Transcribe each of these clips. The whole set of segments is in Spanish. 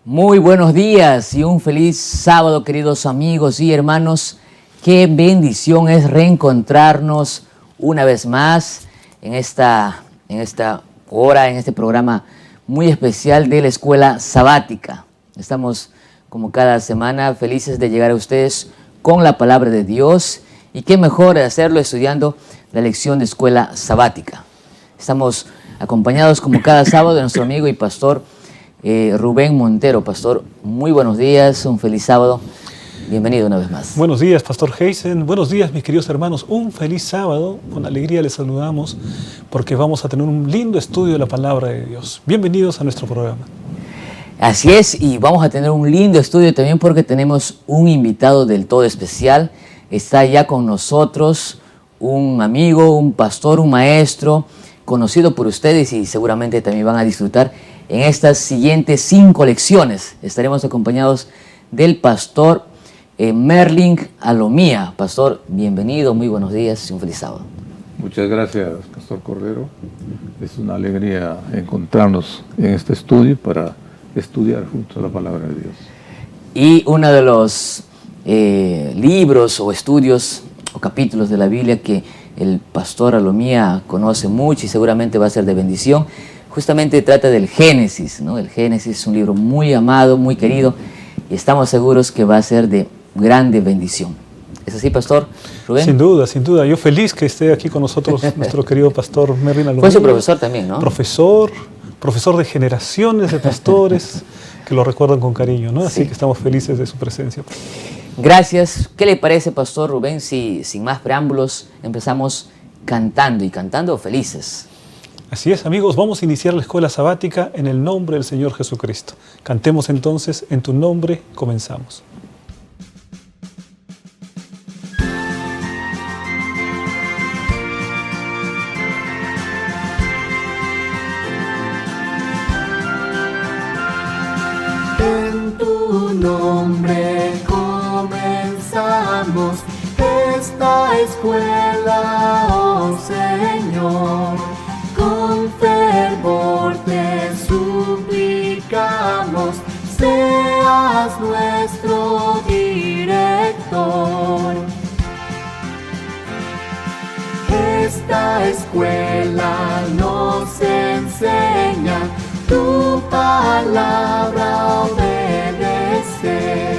Muy buenos días y un feliz sábado, queridos amigos y hermanos. Qué bendición es reencontrarnos una vez más en esta hora, en este programa muy especial de la Escuela Sabática. Estamos, como cada semana, felices de llegar a ustedes con la palabra de Dios, y qué mejor hacerlo estudiando la lección de Escuela Sabática. Estamos acompañados, como cada sábado, de nuestro amigo y pastor Rubén Montero. Pastor, muy buenos días, un feliz sábado. Bienvenido una vez más. Buenos días, Pastor Heisen. Buenos días, mis queridos hermanos. Un feliz sábado. Con alegría les saludamos porque vamos a tener un lindo estudio de la palabra de Dios. Bienvenidos a nuestro programa. Así es, y vamos a tener un lindo estudio también porque tenemos un invitado del todo especial. Está ya con nosotros un amigo, un pastor, un maestro, conocido por ustedes y seguramente también van a disfrutar en estas siguientes 5 lecciones. Estaremos acompañados del pastor Merlin Alomía. Pastor, bienvenido, muy buenos días y un feliz sábado. Muchas gracias, Pastor Cordero. Es una alegría encontrarnos en este estudio para estudiar juntos la palabra de Dios. Y uno de los libros o estudios o capítulos de la Biblia que el pastor Alomía conoce mucho y seguramente va a ser de bendición, justamente trata del Génesis, ¿no? El Génesis es un libro muy amado, muy querido, y estamos seguros que va a ser de grande bendición. ¿Es así, Pastor Rubén? Sin duda, sin duda. Yo feliz que esté aquí con nosotros nuestro querido pastor Merlin Alomía. Fue su profesor también, ¿no? Profesor de generaciones de pastores que lo recuerdan con cariño, ¿no? Así Sí. que estamos felices de su presencia. Gracias. ¿Qué le parece, Pastor Rubén, si sin más preámbulos empezamos cantando felices? Así es, amigos, vamos a iniciar la escuela sabática en el nombre del Señor Jesucristo. Cantemos entonces, en tu nombre comenzamos. En tu nombre comenzamos esta escuela, oh Señor. Con fervor te suplicamos, seas nuestro director. Esta escuela nos enseña tu palabra obedecer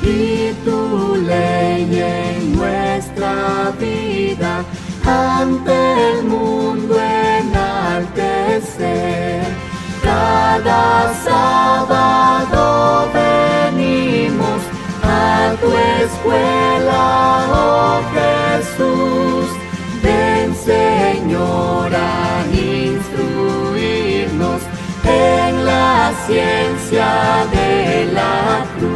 y tu ley en nuestra vida ante el mundo enaltecer. Cada sábado venimos a tu escuela, oh Jesús. Ven, Señor, a instruirnos en la ciencia de la cruz.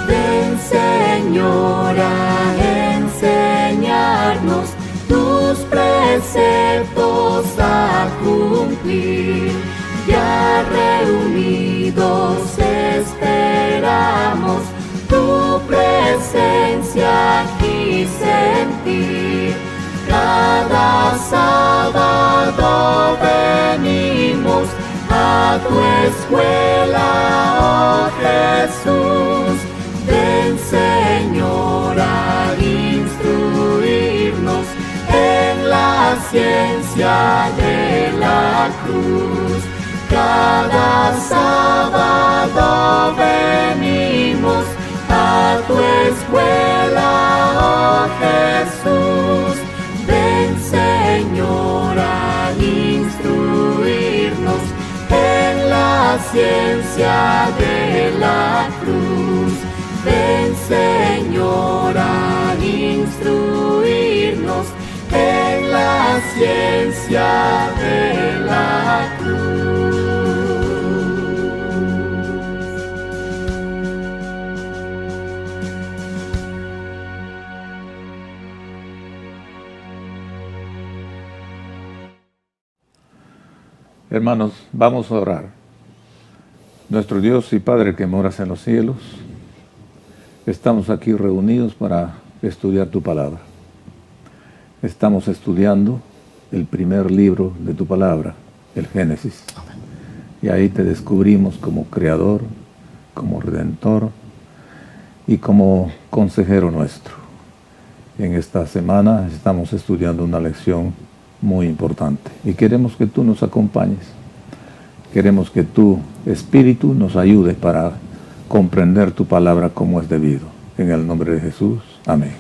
Ven, Señor, a enseñarnos tus preceptos a cumplir. Ya reunidos esperamos tu presencia aquí sentir. Cada sábado venimos a tu escuela, oh Jesús. Ven, Señor, a instruirnos en la ciencia de la cruz. Cada sábado venimos a tu escuela, oh Jesús. Ven, Señor, a instruirnos en la ciencia de la cruz. Ven, Señor, a instruirnos en la ciencia de la cruz. Hermanos, vamos a orar. Nuestro Dios y Padre que moras en los cielos, estamos aquí reunidos para estudiar tu palabra. Estamos estudiando el primer libro de tu palabra, el Génesis. Y ahí te descubrimos como creador, como redentor y como consejero nuestro. En esta semana estamos estudiando una lección muy importante y queremos que tú nos acompañes. Queremos que tu Espíritu nos ayude para comprender tu palabra como es debido. En el nombre de Jesús. Amén.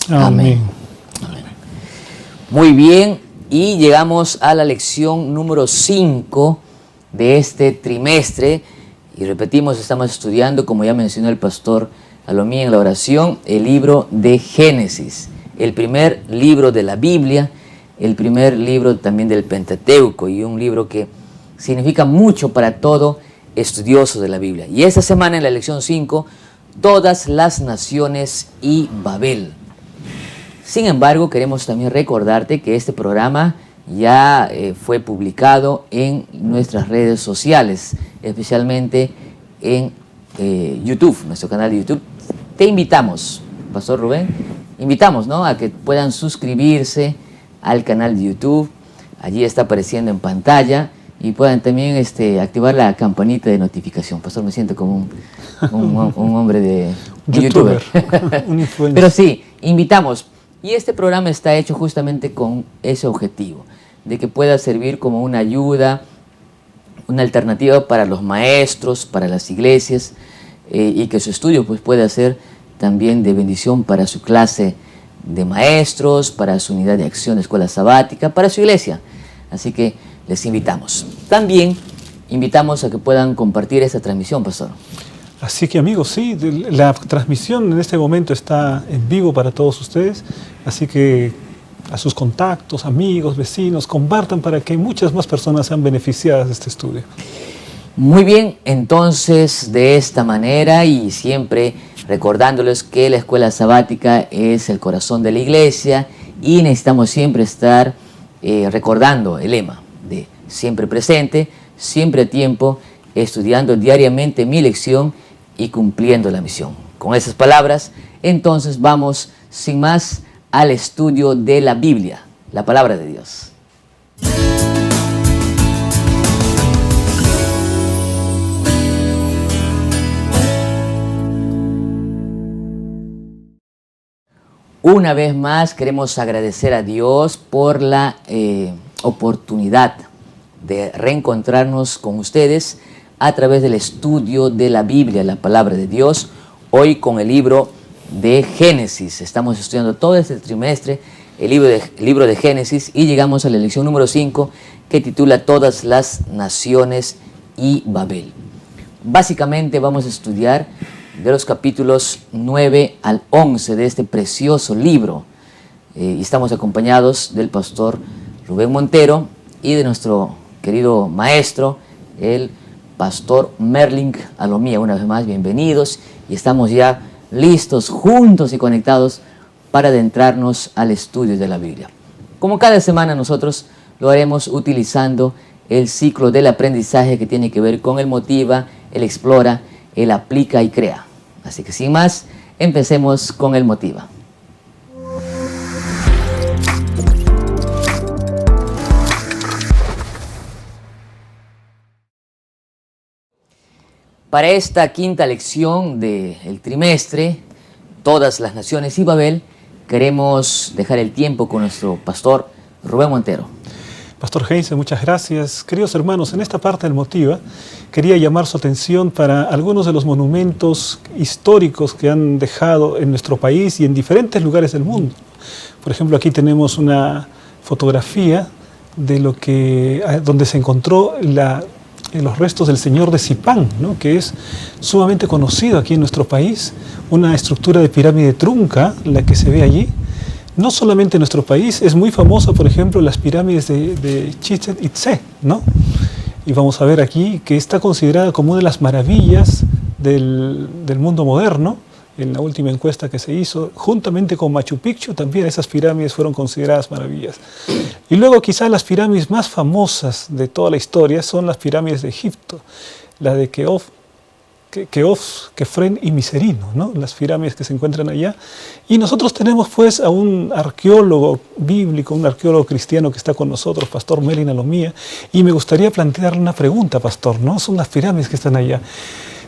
Amén. Muy bien, y llegamos a la lección número 5 de este trimestre. Y repetimos, estamos estudiando, como ya mencionó el pastor Alomí en la oración, el libro de Génesis, el primer libro de la Biblia, el primer libro también del Pentateuco, y un libro que significa mucho para todo estudioso de la Biblia. Y esta semana en la lección 5, todas las naciones y Babel. Sin embargo, queremos también recordarte que este programa ya fue publicado en nuestras redes sociales, especialmente en YouTube, nuestro canal de YouTube. Te invitamos, Pastor Rubén, invitamos, ¿no?, a que puedan suscribirse al canal de YouTube. Allí está apareciendo en pantalla, y puedan también activar la campanita de notificación. Pastor, me siento como un hombre de YouTuber. Un influencer. Pero sí, invitamos. Y este programa está hecho justamente con ese objetivo, de que pueda servir como una ayuda, una alternativa para los maestros, para las iglesias, y que su estudio pues pueda ser también de bendición para su clase de maestros, para su unidad de acción de escuela sabática, para su iglesia. Así que les invitamos. También invitamos a que puedan compartir esta transmisión, Pastor. Así que amigos, sí, la transmisión en este momento está en vivo para todos ustedes, así que a sus contactos, amigos, vecinos, compartan para que muchas más personas sean beneficiadas de este estudio. Muy bien, entonces de esta manera, y siempre recordándoles que la escuela sabática es el corazón de la iglesia, y necesitamos siempre estar recordando el lema de siempre presente, siempre a tiempo, estudiando diariamente mi lección y cumpliendo la misión. Con esas palabras, entonces vamos sin más al estudio de la Biblia, la palabra de Dios. Una vez más queremos agradecer a Dios por la oportunidad de reencontrarnos con ustedes a través del estudio de la Biblia, la palabra de Dios, hoy con el libro de Génesis. Estamos estudiando todo este trimestre el libro de Génesis y llegamos a la lección número 5 que titula Todas las naciones y Babel. Básicamente vamos a estudiar de los capítulos 9 al 11 de este precioso libro. Y estamos acompañados del pastor Rubén Montero y de nuestro querido maestro, el pastor Merlin Alomía. Una vez más, bienvenidos, y estamos ya listos, juntos y conectados para adentrarnos al estudio de la Biblia. Como cada semana nosotros lo haremos utilizando el ciclo del aprendizaje que tiene que ver con el motiva, el explora, el aplica y crea. Así que sin más, empecemos con el motiva. Para esta quinta lección del trimestre, Todas las naciones y Babel, queremos dejar el tiempo con nuestro pastor Rubén Montero. Pastor Heinze, muchas gracias. Queridos hermanos, en esta parte del Motiva quería llamar su atención para algunos de los monumentos históricos que han dejado en nuestro país y en diferentes lugares del mundo. Por ejemplo, aquí tenemos una fotografía de donde se encontró los restos del señor de Zipán, ¿no?, que es sumamente conocido aquí en nuestro país, una estructura de pirámide trunca, la que se ve allí. No solamente en nuestro país, es muy famosa, por ejemplo, las pirámides de Chichén Itzá, ¿no? Y vamos a ver aquí que está considerada como una de las maravillas del mundo moderno. En la última encuesta que se hizo, juntamente con Machu Picchu, también esas pirámides fueron consideradas maravillas. Y luego quizás las pirámides más famosas de toda la historia son las pirámides de Egipto, la de Keops Keops, Kefren y Miserino, ¿no? Las pirámides que se encuentran allá. Y nosotros tenemos pues a un arqueólogo bíblico, un arqueólogo cristiano que está con nosotros, Pastor Melin Alomía, y me gustaría plantearle una pregunta, Pastor, ¿no? Son las pirámides que están allá.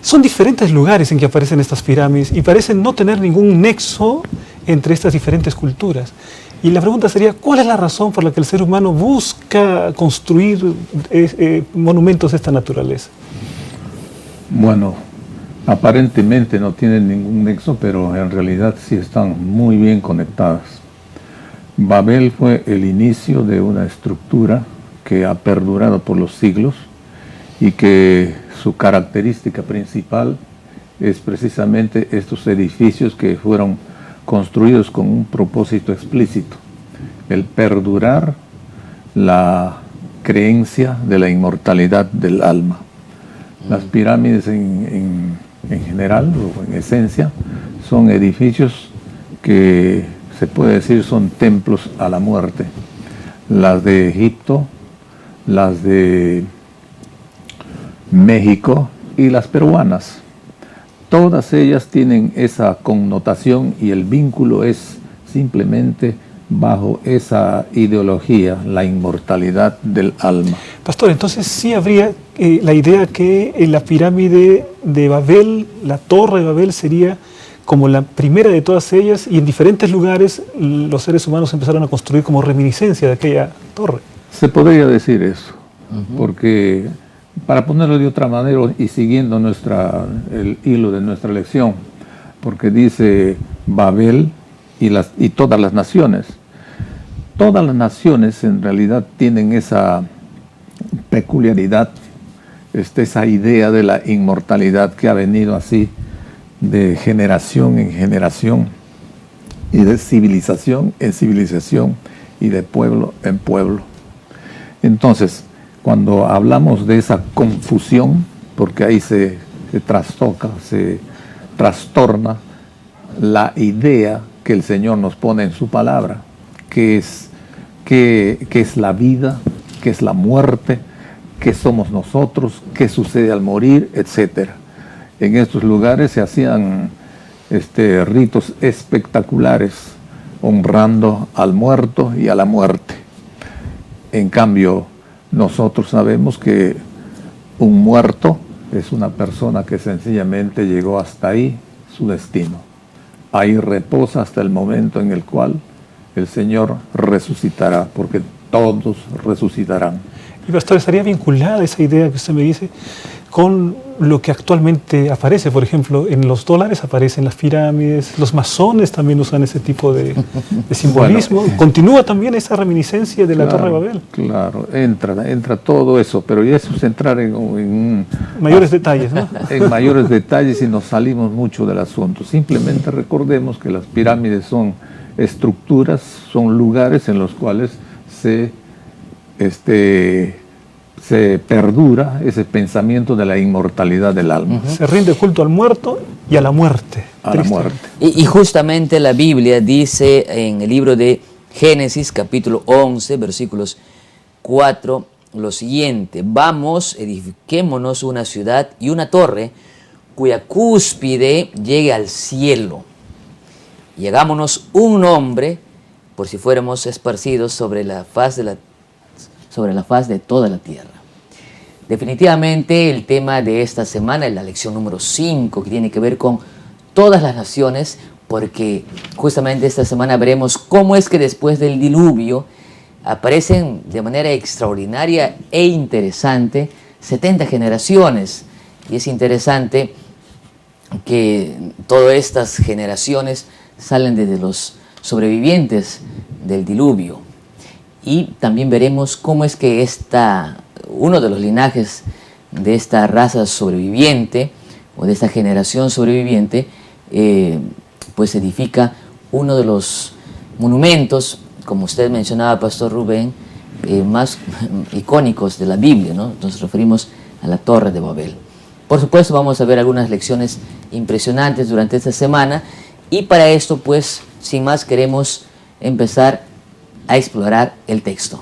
Son diferentes lugares en que aparecen estas pirámides y parecen no tener ningún nexo entre estas diferentes culturas. Y la pregunta sería, ¿cuál es la razón por la que el ser humano busca construir monumentos de esta naturaleza? Bueno, aparentemente no tienen ningún nexo, pero en realidad sí están muy bien conectadas. Babel fue el inicio de una estructura que ha perdurado por los siglos y que su característica principal es precisamente estos edificios que fueron construidos con un propósito explícito, el perdurar la creencia de la inmortalidad del alma. Las pirámides en general, o en esencia, son edificios que se puede decir son templos a la muerte. Las de Egipto, las de México y las peruanas. Todas ellas tienen esa connotación y el vínculo es simplemente bajo esa ideología, la inmortalidad del alma. Pastor, entonces sí habría la idea que la pirámide de Babel, la torre de Babel, sería como la primera de todas ellas y en diferentes lugares los seres humanos empezaron a construir como reminiscencia de aquella torre. Se podría decir eso, porque para ponerlo de otra manera y siguiendo el hilo de nuestra lección, porque dice Babel y todas las naciones. Todas las naciones en realidad tienen esa peculiaridad, esa idea de la inmortalidad que ha venido así de generación en generación y de civilización en civilización y de pueblo en pueblo. Entonces, cuando hablamos de esa confusión, porque ahí se trastoca, se trastorna la idea que el Señor nos pone en su palabra, que es la vida, que es la muerte, que somos nosotros, qué sucede al morir, etc. En estos lugares se hacían ritos espectaculares, honrando al muerto y a la muerte. En cambio, nosotros sabemos que un muerto es una persona que sencillamente llegó hasta ahí, su destino. Ahí reposa hasta el momento en el cual el Señor resucitará, porque todos resucitarán. Y pastor, ¿estaría vinculada esa idea que usted me dice con lo que actualmente aparece? Por ejemplo, en los dólares aparecen las pirámides, los masones también usan ese tipo de simbolismo. Bueno, continúa también esa reminiscencia de la Torre de Babel. Claro, entra todo eso, pero ya eso es entrar en mayores detalles, ¿no? En mayores detalles y nos salimos mucho del asunto. Simplemente recordemos que las pirámides son estructuras, son lugares en los cuales se perdura ese pensamiento de la inmortalidad del alma. Se rinde culto al muerto y a la muerte. A la muerte. Y justamente la Biblia dice en el libro de Génesis, capítulo 11, versículos 4, lo siguiente: vamos, edifiquémonos una ciudad y una torre cuya cúspide llegue al cielo. Y hagámonos un nombre, por si fuéramos esparcidos sobre la faz de toda la tierra. Definitivamente el tema de esta semana es la lección número 5, que tiene que ver con todas las naciones, porque justamente esta semana veremos cómo es que después del diluvio aparecen de manera extraordinaria e interesante 70 generaciones. Y es interesante que todas estas generaciones salen desde los sobrevivientes del diluvio. Y también veremos cómo es que uno de los linajes de esta raza sobreviviente o de esta generación sobreviviente pues edifica uno de los monumentos, como usted mencionaba, Pastor Rubén, más icónicos de la Biblia, ¿no? Nos referimos a la Torre de Babel. Por supuesto, vamos a ver algunas lecciones impresionantes durante esta semana, y para esto, pues, sin más, queremos empezar a explorar el texto.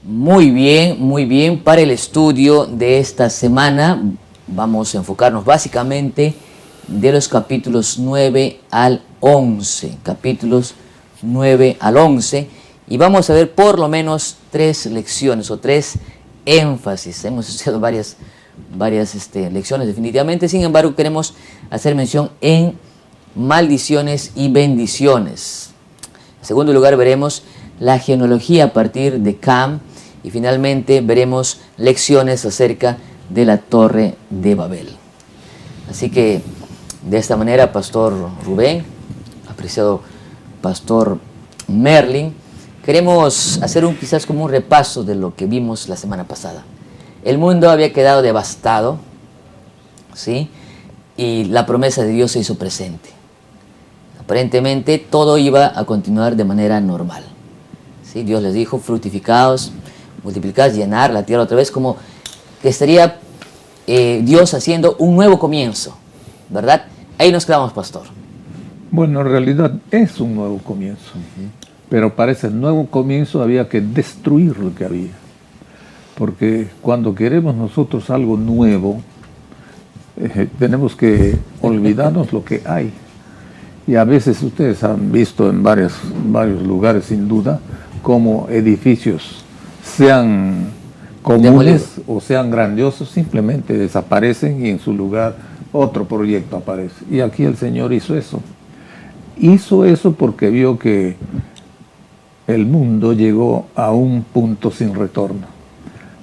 Muy bien, muy bien. Para el estudio de esta semana vamos a enfocarnos básicamente de los capítulos 9 al 11. Capítulos 9 al 11. Y vamos a ver por lo menos 3 lecciones o 3 énfasis. Hemos estudiado varias lecciones definitivamente. Sin embargo, queremos hacer mención en maldiciones y bendiciones. En segundo lugar, veremos la genealogía a partir de Cam. Y finalmente veremos lecciones acerca de la Torre de Babel. Así que de esta manera, Pastor Rubén, apreciado Pastor Merlin, queremos hacer quizás como un repaso de lo que vimos la semana pasada. El mundo había quedado devastado, ¿sí? Y la promesa de Dios se hizo presente. Aparentemente todo iba a continuar de manera normal, ¿sí? Dios les dijo: fructificaos, multiplicaos, llenar la tierra otra vez, como que estaría Dios haciendo un nuevo comienzo, ¿verdad? Ahí nos quedamos, pastor. Bueno, en realidad es un nuevo comienzo, pero para ese nuevo comienzo había que destruir lo que había. Porque cuando queremos nosotros algo nuevo, tenemos que olvidarnos lo que hay. Y a veces ustedes han visto en varios lugares, sin duda, cómo edificios, sean comunes o sean grandiosos, simplemente desaparecen y en su lugar otro proyecto aparece. Y aquí el Señor hizo eso. Hizo eso porque vio que el mundo llegó a un punto sin retorno.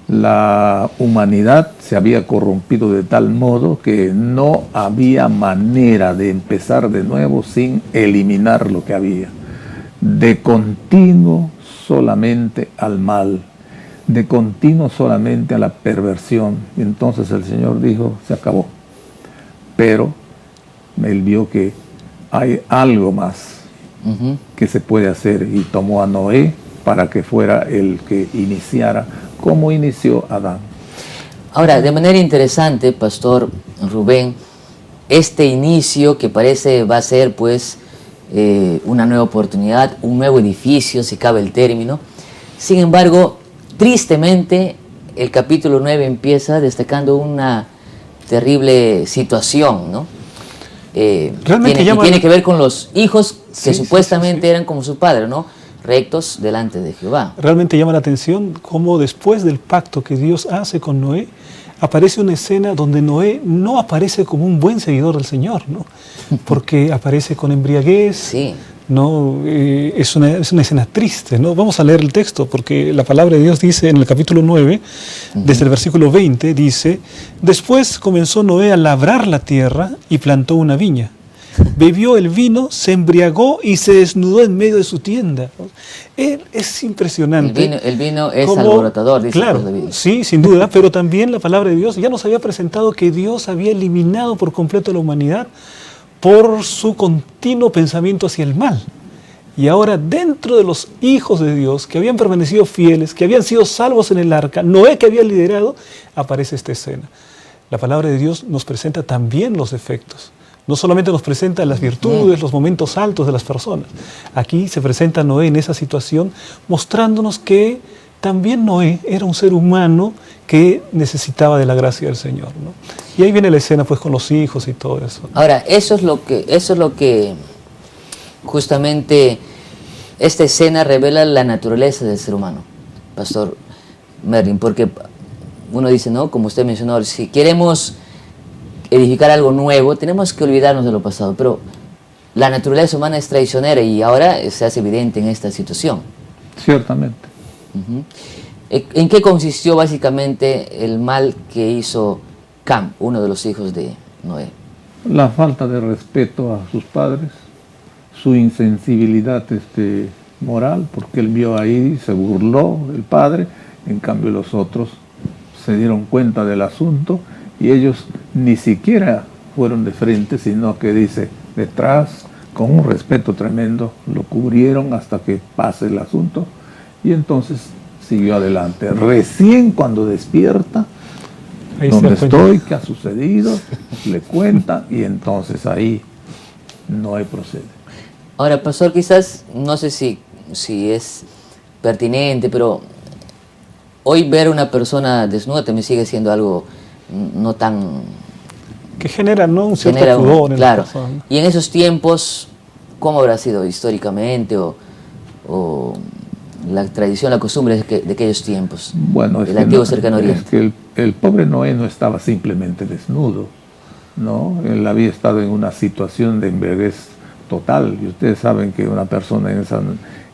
La humanidad se había corrompido de tal modo que no había manera de empezar de nuevo sin eliminar lo que había. De continuo solamente al mal, de continuo solamente a la perversión. Y entonces el Señor dijo: se acabó. Pero Él vio que hay algo más que se puede hacer, y tomó a Noé para que fuera el que iniciara como inició Adán. Ahora, de manera interesante, Pastor Rubén, este inicio que parece va a ser pues una nueva oportunidad, un nuevo edificio, si cabe el término. Sin embargo, tristemente, el capítulo 9 empieza destacando una terrible situación, ¿no? Tiene que ver con los hijos que supuestamente eran como su padre, ¿no? Rectos delante de Jehová. Realmente llama la atención cómo después del pacto que Dios hace con Noé, aparece una escena donde Noé no aparece como un buen seguidor del Señor, ¿no? Porque aparece con embriaguez. Sí. No, es una escena triste, ¿no? Vamos a leer el texto, porque la palabra de Dios dice en el capítulo 9, desde el versículo 20, dice: después comenzó Noé a labrar la tierra y plantó una viña. Bebió el vino, se embriagó y se desnudó en medio de su tienda. Es impresionante. El vino es alborotador, dice. Claro, sí, sin duda, pero también la palabra de Dios ya nos había presentado que Dios había eliminado por completo a la humanidad por su continuo pensamiento hacia el mal. Y ahora, dentro de los hijos de Dios que habían permanecido fieles, que habían sido salvos en el arca, Noé que había liderado, aparece esta escena. La palabra de Dios nos presenta también los defectos. No solamente nos presenta las virtudes, los momentos altos de las personas. Aquí se presenta Noé en esa situación, mostrándonos que también Noé era un ser humano que necesitaba de la gracia del Señor, ¿no? Y ahí viene la escena pues con los hijos y todo eso. Ahora, eso es lo que justamente esta escena revela la naturaleza del ser humano, Pastor Merlin, porque uno dice, ¿no? Como usted mencionó, si queremos edificar algo nuevo, tenemos que olvidarnos de lo pasado, pero la naturaleza humana es traicionera y ahora se hace evidente en esta situación. Ciertamente. ¿En qué consistió básicamente el mal que hizo Cam, uno de los hijos de Noé? La falta de respeto a sus padres, su insensibilidad moral, porque él vio ahí, se burló del padre, en cambio los otros se dieron cuenta del asunto y ellos ni siquiera fueron de frente, sino que dice, detrás, con un respeto tremendo, lo cubrieron hasta que pase el asunto y entonces siguió adelante. Recién cuando despierta, Ahí ¿dónde estoy? ¿Qué ha sucedido? Le cuenta y entonces ahí no hay procede. Ahora, pastor, quizás, no sé si es pertinente, pero hoy ver a una persona desnuda también sigue siendo algo no tan... Que genera, ¿no?, un cierto genera pudor en claro. la persona. Y en esos tiempos, ¿cómo habrá sido históricamente o la tradición, la costumbre de aquellos tiempos? Bueno, es del que antiguo no, cercano oriente. es que el pobre Noé no estaba simplemente desnudo, ¿no? Él había estado en una situación de embriaguez total, y ustedes saben que una persona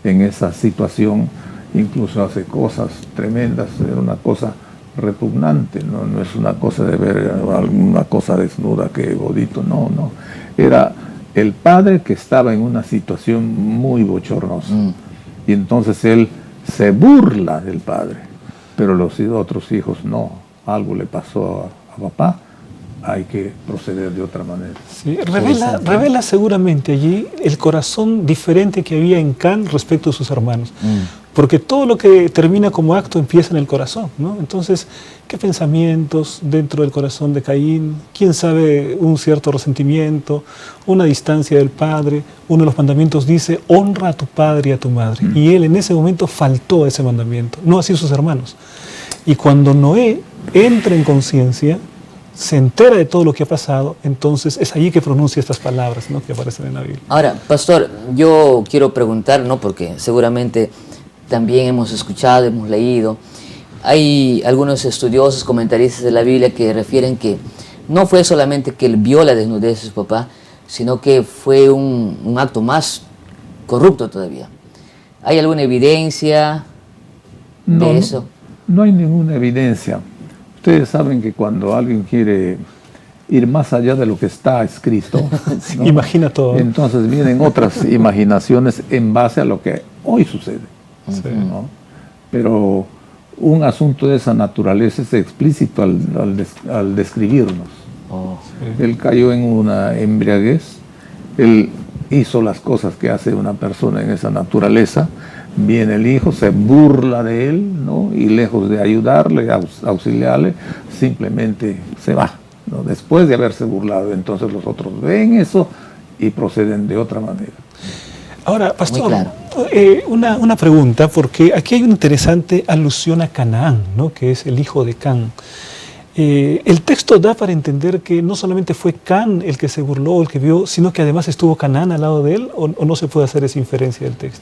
en esa situación incluso hace cosas tremendas, era una cosa repugnante, no es una cosa de ver alguna cosa desnuda que bonito, no, era el padre que estaba en una situación muy bochornosa, y entonces él se burla del padre, pero los otros hijos no, algo le pasó a papá, hay que proceder de otra manera. Sí, revela seguramente allí el corazón diferente que había en Can respecto a sus hermanos. Porque todo lo que termina como acto empieza en el corazón, ¿no? Entonces, ¿qué pensamientos dentro del corazón de Caín? ¿Quién sabe un cierto resentimiento, una distancia del padre? Uno de los mandamientos dice, honra a tu padre y a tu madre. Y él en ese momento faltó a ese mandamiento, no así sus hermanos. Y cuando Noé entra en conciencia, se entera de todo lo que ha pasado, entonces es allí que pronuncia estas palabras, ¿no?, que aparecen en la Biblia. Ahora, pastor, yo quiero preguntar, ¿no?, porque seguramente también hemos escuchado, hemos leído, hay algunos estudiosos, comentaristas de la Biblia que refieren que no fue solamente que él vio la desnudez de su papá, sino que fue un acto más corrupto todavía. ¿Hay alguna evidencia de eso? No hay ninguna evidencia. Ustedes saben que cuando alguien quiere ir más allá de lo que está escrito, ¿no?, imagina todo. Entonces vienen otras imaginaciones en base a lo que hoy sucede. Sí. ¿No? Pero un asunto de esa naturaleza es explícito al describirnos. Sí. Él cayó en una embriaguez, él hizo las cosas que hace una persona en esa naturaleza, viene el hijo, se burla de él, ¿no?, y lejos de ayudarle, auxiliarle, simplemente se va, ¿no?, después de haberse burlado. Entonces los otros ven eso y proceden de otra manera. Ahora, pastor, claro. Una pregunta, porque aquí hay una interesante alusión a Canaán, ¿no?, que es el hijo de Can. El texto da para entender que no solamente fue Can el que se burló, el que vio, sino que además estuvo Canaán al lado de él, o no se puede hacer esa inferencia del texto.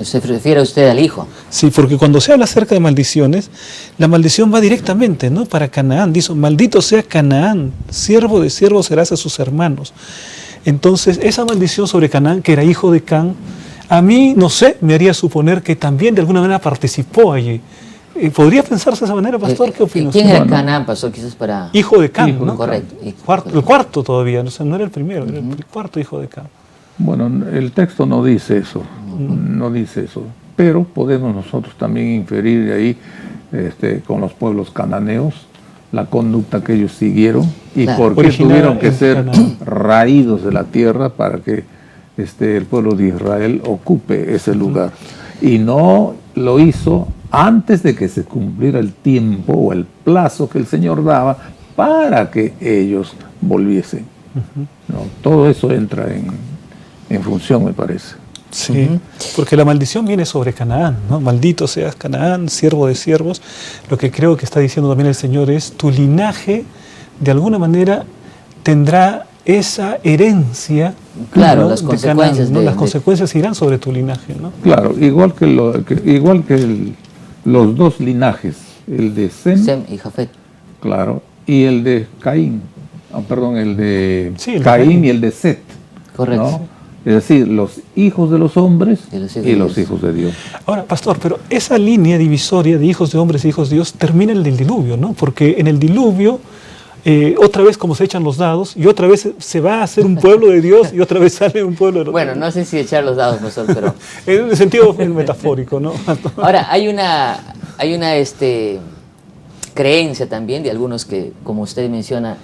¿Se refiere usted al hijo? Sí, porque cuando se habla acerca de maldiciones, la maldición va directamente, ¿no?, para Canaán. Dice, maldito sea Canaán, siervo de siervos serás a sus hermanos. Entonces, esa maldición sobre Canaán, que era hijo de Can, a mí, no sé, me haría suponer que también de alguna manera participó allí. ¿Podría pensarse de esa manera, pastor? ¿Qué opina ¿Quién usted? era Canaán, pastor? Quizás para... Hijo de Can, ¿no? Correcto. El cuarto todavía, no era el primero, era el cuarto hijo de Can. Bueno, el texto no dice eso, no dice eso, pero podemos nosotros también inferir de ahí, con los pueblos cananeos, la conducta que ellos siguieron y Claro. por qué Originada tuvieron que en ser Canaán. raídos de la tierra para que el pueblo de Israel ocupe ese lugar. Y no lo hizo antes de que se cumpliera el tiempo o el plazo que el Señor daba para que ellos volviesen. ¿No? Todo eso entra en función, me parece. Sí, porque la maldición viene sobre Canaán, ¿no? Maldito seas Canaán, siervo de siervos. Lo que creo que está diciendo también el Señor es, tu linaje, de alguna manera, tendrá esa herencia. Claro, ¿no?, las de consecuencias Canaán, ¿no? de- Las consecuencias irán sobre tu linaje, ¿no? Claro, igual que los dos linajes, el de Sem y Jafet. claro, y el de Caín, el de Sí, el de Caín Caín. y el de Set. Correcto. ¿no? Es decir, los hijos de los hombres Y los hijos y de los Dios. hijos de Dios. Ahora, pastor, pero esa línea divisoria de hijos de hombres y hijos de Dios termina en el diluvio, ¿no? Porque en el diluvio, otra vez como se echan los dados, y otra vez se va a hacer un pueblo de Dios, y otra vez sale un pueblo de los Bueno, no sé si echar los dados, pastor, pero... en el sentido metafórico, ¿no? Ahora, hay una creencia también de algunos que, como usted menciona,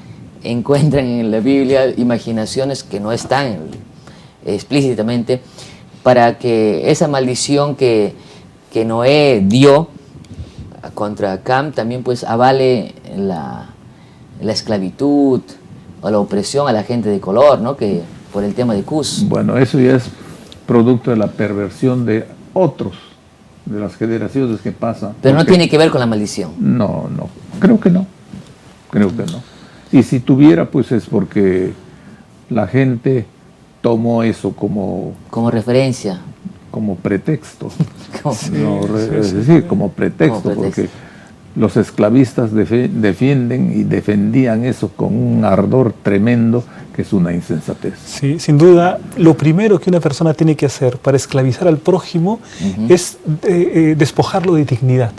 encuentran en la Biblia imaginaciones que no están explícitamente, para que esa maldición que Noé dio contra Cam también pues avale la esclavitud o la opresión a la gente de color, ¿no?, que por el tema de Cus. Bueno, eso ya es producto de la perversión de otros, de las generaciones que pasan. Pero no tiene que ver con la maldición. No, creo que no. Y si tuviera, pues es porque la gente tomó eso como referencia. Como pretexto. Sí, como pretexto, porque los esclavistas defienden y defendían eso con un ardor tremendo, que es una insensatez. Sí, sin duda, lo primero que una persona tiene que hacer para esclavizar al prójimo es despojarlo de dignidad.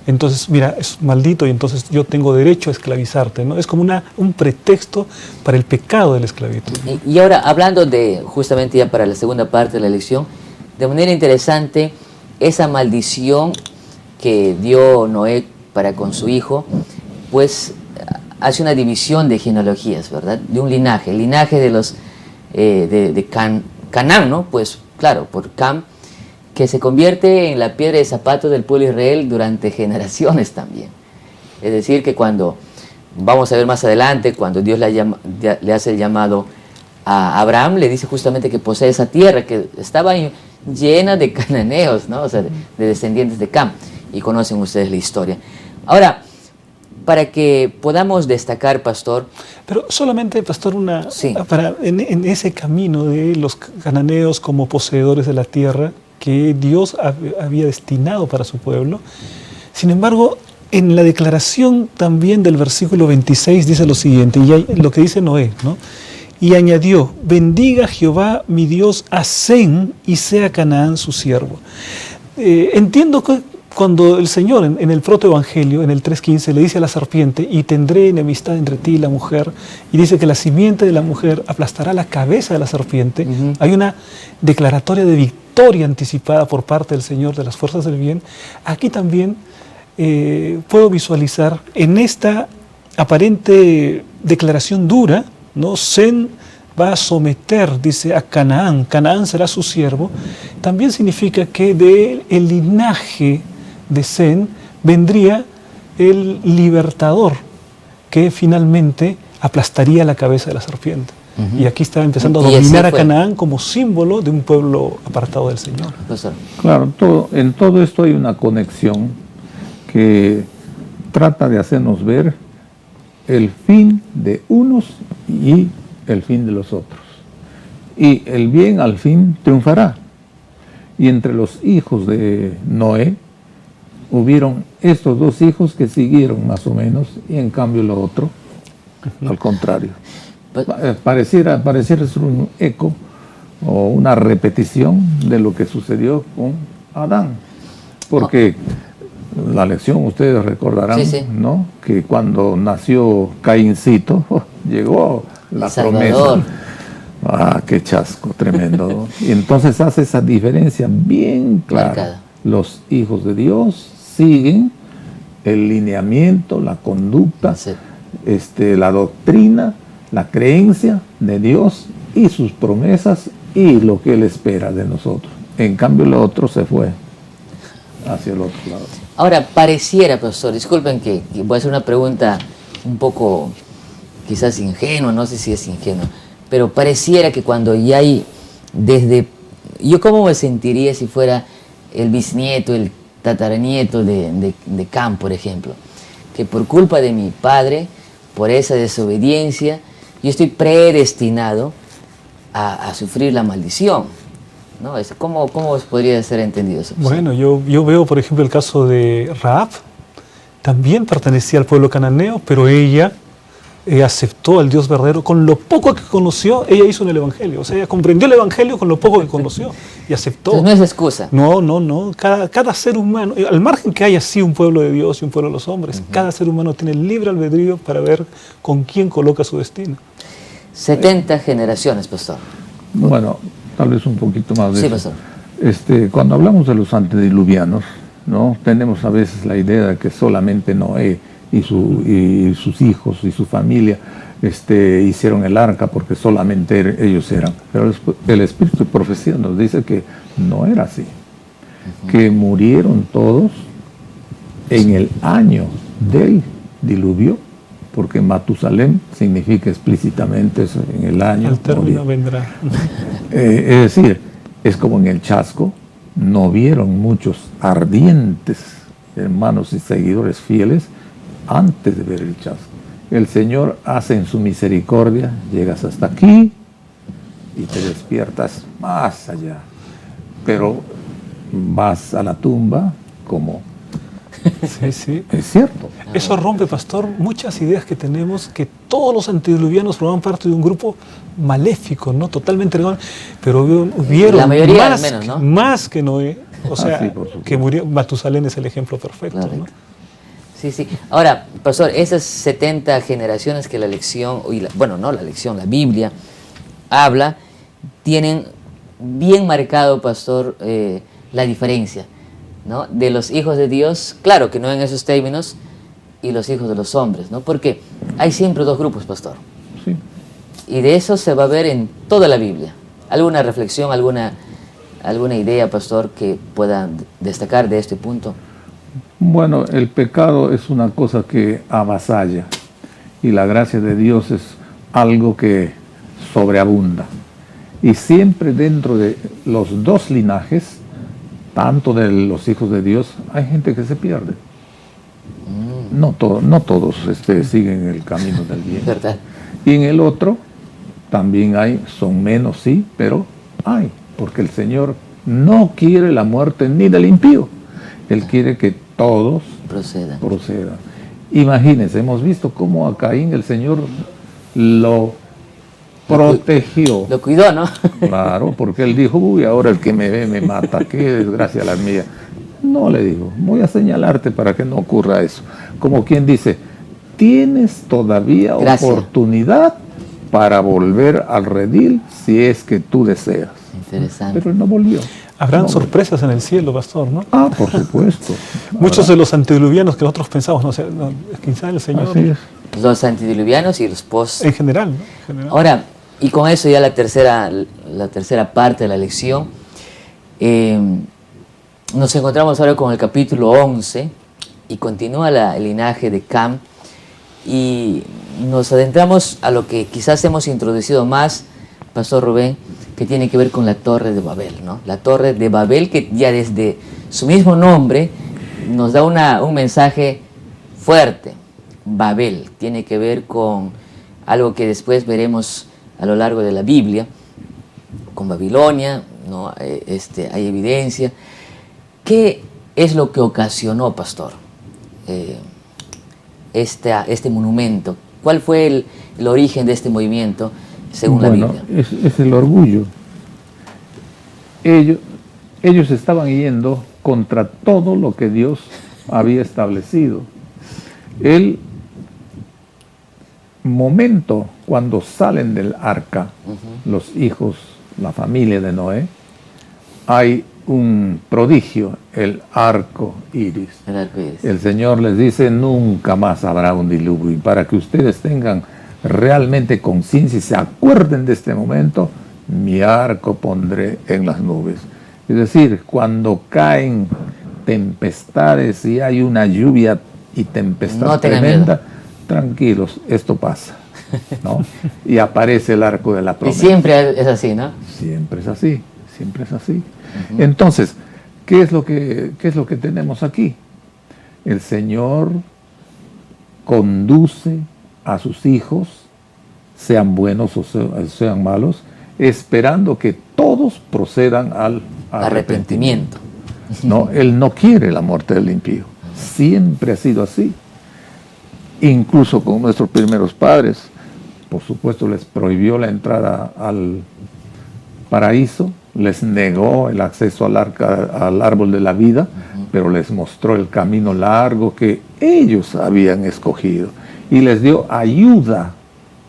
Entonces, mira, es maldito y entonces yo tengo derecho a esclavizarte, ¿no? Es como un pretexto para el pecado de la esclavitud. Y ahora, hablando de, justamente ya para la segunda parte de la lección, de manera interesante, esa maldición que dio Noé para con su hijo, pues hace una división de genealogías, ¿verdad? De un linaje, el linaje de los de Canaán, ¿no? Pues claro, por Cam, que se convierte en la piedra de zapato del pueblo de Israel durante generaciones también. Es decir, que cuando, vamos a ver más adelante, cuando Dios le hace el llamado a Abraham, le dice justamente que posee esa tierra que estaba llena de cananeos, ¿no? O sea, de descendientes de Cam, y conocen ustedes la historia. Ahora, para que podamos destacar, pastor... Pero solamente, pastor, sí. en ese camino de los cananeos como poseedores de la tierra que Dios había destinado para su pueblo, sin embargo, en la declaración también del versículo 26 dice lo siguiente, y lo que dice Noé, ¿no? Y añadió, bendiga Jehová mi Dios a Sem y sea Canaán su siervo. Entiendo que cuando el Señor en el protoevangelio, en el 3.15, le dice a la serpiente, y tendré enemistad entre ti y la mujer, y dice que la simiente de la mujer aplastará la cabeza de la serpiente, hay una declaratoria de victoria anticipada por parte del Señor de las fuerzas del bien. Aquí también puedo visualizar en esta aparente declaración dura, ¿no? Sem va a someter, dice, a Canaán. Canaán será su siervo. También significa que del linaje de Sem vendría el libertador que finalmente aplastaría la cabeza de la serpiente. Y aquí está empezando a dominar a Canaán como símbolo de un pueblo apartado del Señor. Claro, en todo esto hay una conexión que trata de hacernos ver el fin de unos y el fin de los otros. Y el bien al fin triunfará. Y entre los hijos de Noé hubieron estos dos hijos que siguieron más o menos, y en cambio lo otro, al contrario. Pareciera ser un eco o una repetición de lo que sucedió con Adán. Porque la lección, ustedes recordarán, ¿no? Que cuando nació Caíncito, llegó la promesa. Ah, qué chasco tremendo. Y entonces hace esa diferencia bien clara. Los hijos de Dios siguen el lineamiento, la conducta, la doctrina, la creencia de Dios y sus promesas y lo que Él espera de nosotros. En cambio, lo otro se fue hacia el otro lado. Ahora, pareciera, pastor, disculpen que voy a hacer una pregunta un poco quizás ingenua, no sé si es ingenua, pero pareciera que cuando ya hay yo cómo me sentiría si fuera el bisnieto, el tataranieto de Cam, por ejemplo, que por culpa de mi padre, por esa desobediencia, yo estoy predestinado a sufrir la maldición, ¿no? ¿Cómo podría ser entendido eso? Bueno, yo veo, por ejemplo, el caso de Rahab. También pertenecía al pueblo cananeo, pero ella aceptó al Dios verdadero. Con lo poco que conoció, ella hizo en el Evangelio. O sea, ella comprendió el Evangelio con lo poco que conoció y aceptó. Entonces no es excusa. No. Cada ser humano, al margen que haya sí un pueblo de Dios y un pueblo de los hombres, cada ser humano tiene libre albedrío para ver con quién coloca su destino. 70 generaciones, pastor. Bueno, tal vez un poquito más de sí, eso. Pastor. Cuando hablamos de los antediluvianos, ¿no? Tenemos a veces la idea de que solamente Noé y sus hijos y su familia hicieron el arca porque solamente ellos eran. Pero el Espíritu de Profecía nos dice que no era así. Que murieron todos en el año del diluvio, porque Matusalem significa explícitamente eso, en el año. El término vendrá. Es decir, es como en el chasco, no vieron muchos ardientes hermanos y seguidores fieles antes de ver el chasco. El Señor hace en su misericordia, llegas hasta aquí y te despiertas más allá. Pero vas a la tumba como... Sí, sí. Es cierto. Eso rompe, pastor, muchas ideas que tenemos, que todos los antediluvianos formaban parte de un grupo maléfico, ¿no? Totalmente legal, pero hubieron la mayoría más, al menos, ¿no? Más que Noé. O sea, sí, por supuesto. que murió. Matusalén es el ejemplo perfecto, Claro. ¿no? Sí, sí. Ahora, pastor, esas 70 generaciones que la lección, la Biblia habla, tienen bien marcado, pastor, la diferencia, ¿no? De los hijos de Dios, claro que no en esos términos, y los hijos de los hombres, ¿no? Porque hay siempre dos grupos, pastor. Sí. Y de eso se va a ver en toda la Biblia. ¿Alguna reflexión, alguna idea, pastor, que pueda destacar de este punto? Bueno, el pecado es una cosa que avasalla y la gracia de Dios es algo que sobreabunda. Y siempre dentro de los dos linajes, tanto de los hijos de Dios, hay gente que se pierde. No todos siguen el camino del bien. ¿Verdad? Y en el otro también hay, son menos, sí, pero hay, porque el Señor no quiere la muerte ni del impío. Él quiere que todos procedan. Imagínense, hemos visto cómo a Caín el Señor lo protegió. Lo cuidó, ¿no? Claro, porque él dijo, uy, ahora el que me ve me mata, qué desgracia la mía. No, le dijo, voy a señalarte para que no ocurra eso. Como quien dice, tienes todavía oportunidad para volver al redil si es que tú deseas. Interesante. Pero él no volvió. Habrán sorpresas en el cielo, pastor, ¿no? Ah, por supuesto. Muchos de los antediluvianos que nosotros pensamos, quizá el Señor, Así es. Los antediluvianos y los post. en general, ¿no? En general. Ahora, y con eso ya la tercera parte de la lección, nos encontramos ahora con el capítulo 11 y continúa el linaje de Cam y nos adentramos a lo que quizás hemos introducido más, pastor Rubén, que tiene que ver con la Torre de Babel, ¿no? La Torre de Babel, que ya desde su mismo nombre nos da un mensaje fuerte. Babel tiene que ver con algo que después veremos a lo largo de la Biblia, con Babilonia, ¿no? Hay evidencia. ¿Qué es lo que ocasionó, pastor, este monumento? ¿Cuál fue el origen de este movimiento según la Biblia? Es el orgullo. Ellos estaban yendo contra todo lo que Dios había establecido. El momento cuando salen del arca, los hijos, la familia de Noé, hay un prodigio, el arco iris. El arco iris. El Señor les dice, nunca más habrá un diluvio. Y para que ustedes tengan realmente conciencia y se acuerden de este momento, mi arco pondré en las nubes. Es decir, cuando caen tempestades y hay una lluvia y tempestad No tengan tremenda, miedo. Tranquilos, esto pasa, ¿no? Y aparece el arco de la Y promesa. siempre es así, ¿no? Siempre es así, siempre es así. Entonces, ¿qué es lo que tenemos aquí? El Señor conduce a sus hijos, sean buenos o sean malos, esperando que todos procedan al arrepentimiento. No, Él no quiere la muerte del impío. Siempre ha sido así. Incluso con nuestros primeros padres, por supuesto, les prohibió la entrada al paraíso, les negó el acceso al árbol de la vida, pero les mostró el camino largo que ellos habían escogido y les dio ayuda.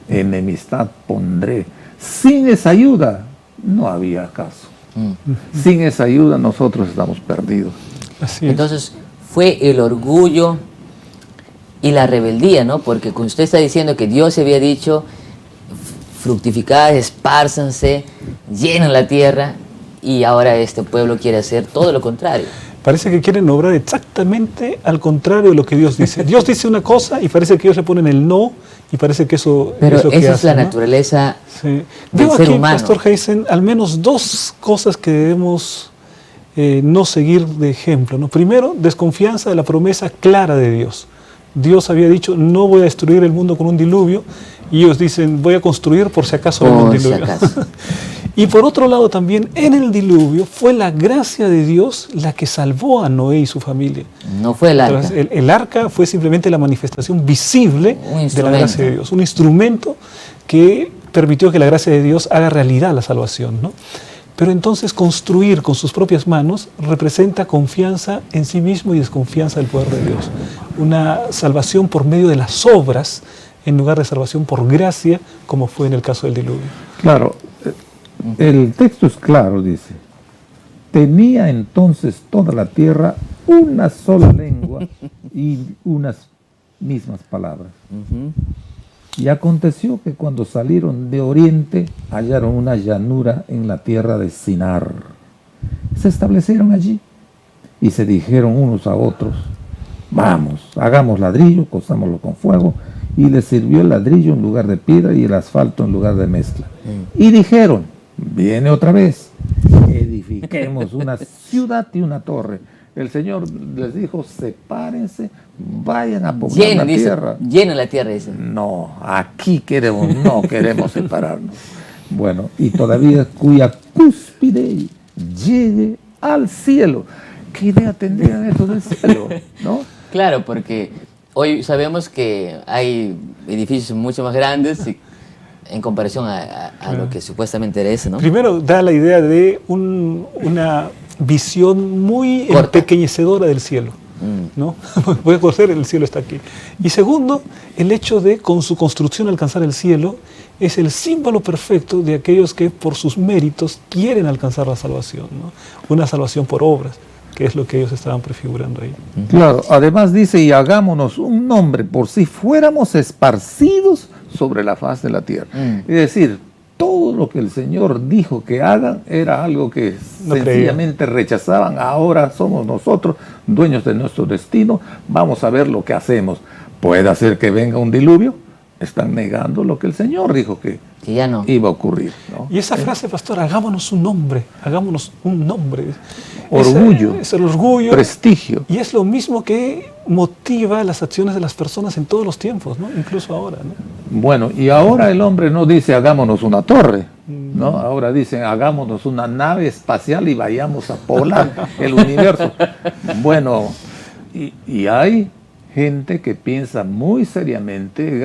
Enemistad pondré. Sin esa ayuda no había caso. Sin esa ayuda nosotros estamos perdidos. Así es. Entonces fue el orgullo y la rebeldía, ¿no? Porque como usted está diciendo que Dios había dicho, fructificad, espárzanse, llenen la tierra, y ahora este pueblo quiere hacer todo lo contrario. Parece que quieren obrar exactamente al contrario de lo que Dios dice. Dios dice una cosa y parece que ellos le ponen el no, y parece que eso Pero es lo que esa es hacen, la ¿no? naturaleza Sí. del Veo ser aquí, humano. Pastor Heisen, al menos dos cosas que debemos no seguir de ejemplo, ¿no? Primero, desconfianza de la promesa clara de Dios. Dios había dicho, no voy a destruir el mundo con un diluvio, y ellos dicen, voy a construir por si acaso venga un diluvio. Y por otro lado también, en el diluvio fue la gracia de Dios la que salvó a Noé y su familia. No fue el arca. Entonces, el arca fue simplemente la manifestación visible de la gracia de Dios, un instrumento que permitió que la gracia de Dios haga realidad la salvación, ¿no? Pero entonces construir con sus propias manos representa confianza en sí mismo y desconfianza del poder de Dios. Una salvación por medio de las obras en lugar de salvación por gracia, como fue en el caso del diluvio. Claro, el texto es claro, dice, tenía entonces toda la tierra una sola lengua y unas mismas palabras. Y aconteció que cuando salieron de oriente, hallaron una llanura en la tierra de Sinar. Se establecieron allí y se dijeron unos a otros, vamos, hagamos ladrillo, cozámoslo con fuego, y les sirvió el ladrillo en lugar de piedra y el asfalto en lugar de mezcla. Y dijeron, viene otra vez, edifiquemos una ciudad y una torre. El Señor les dijo, sepárense, vayan a poblar la tierra. Llena la tierra, dice. No, aquí no queremos separarnos. Bueno, y todavía cuya cúspide llegue al cielo. ¿Qué idea tendrían estos del cielo? ¿No? Claro, porque hoy sabemos que hay edificios mucho más grandes en comparación a lo que supuestamente era ese, ¿no? Primero, da la idea de una visión muy empequeñecedora del cielo, ¿no? Voy a conocer, el cielo está aquí. Y segundo, el hecho de con su construcción alcanzar el cielo es el símbolo perfecto de aquellos que por sus méritos quieren alcanzar la salvación, ¿no? Una salvación por obras, que es lo que ellos estaban prefigurando ahí. Claro, además dice, y hagámonos un nombre por si fuéramos esparcidos sobre la faz de la tierra. Es decir, todo lo que el Señor dijo que hagan era algo que sencillamente rechazaban. Ahora somos nosotros dueños de nuestro destino, vamos a ver lo que hacemos. Puede hacer que venga un diluvio, están negando lo que el Señor dijo que ya no iba a ocurrir, ¿no? Y esa frase, pastor, hagámonos un nombre, orgullo, es el orgullo, prestigio. Y es lo mismo que motiva las acciones de las personas en todos los tiempos, ¿no? Incluso ahora, ¿no? Bueno, y ahora el hombre no dice hagámonos una torre, ¿no? Ahora dicen hagámonos una nave espacial y vayamos a poblar el universo. Bueno, y hay gente que piensa muy seriamente,